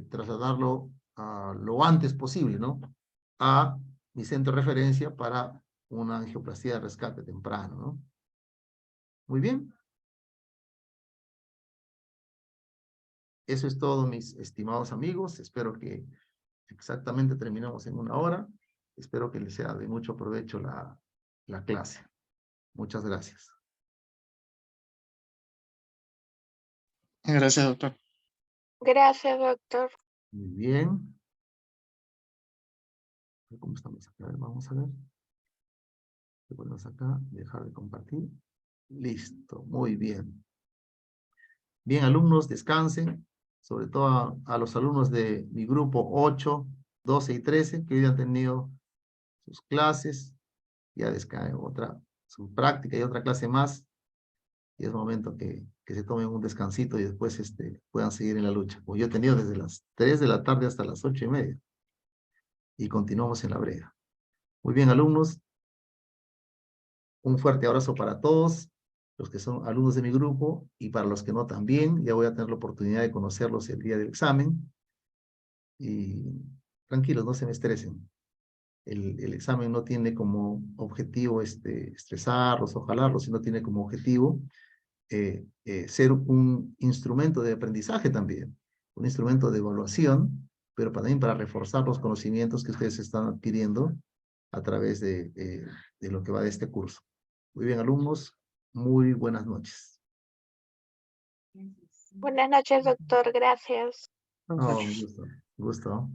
trasladarlo lo antes posible, ¿no? A mi centro de referencia para una angioplastía de rescate temprano, ¿no? Muy bien. Eso es todo, mis estimados amigos. Espero que exactamente terminemos en 1 hora. Espero que les sea de mucho provecho la clase. Muchas gracias. Gracias, doctor. Gracias, doctor. Muy bien. ¿Cómo estamos acá? A ver, vamos a ver. Le ponemos acá, dejar de compartir. Listo, muy bien. Bien, alumnos, descansen. Sobre todo a los alumnos de mi grupo 8, 12 y 13, que hoy han tenido sus clases. Ya descansen su práctica y otra clase más. Y es momento que se tomen un descansito y después puedan seguir en la lucha. Pues yo he tenido desde las 3 de la tarde hasta las 8:30. Y continuamos en la brega. Muy bien, alumnos. Un fuerte abrazo para todos, los que son alumnos de mi grupo, y para los que no también. Ya voy a tener la oportunidad de conocerlos el día del examen. Y tranquilos, no se me estresen. El examen no tiene como objetivo estresarlos o jalarlos, sino tiene como objetivo ser un instrumento de aprendizaje también, un instrumento de evaluación, pero también para reforzar los conocimientos que ustedes están adquiriendo a través de lo que va de este curso. Muy bien, alumnos, muy buenas noches. Buenas noches, doctor. Gracias. Oh, un gusto. Gusto.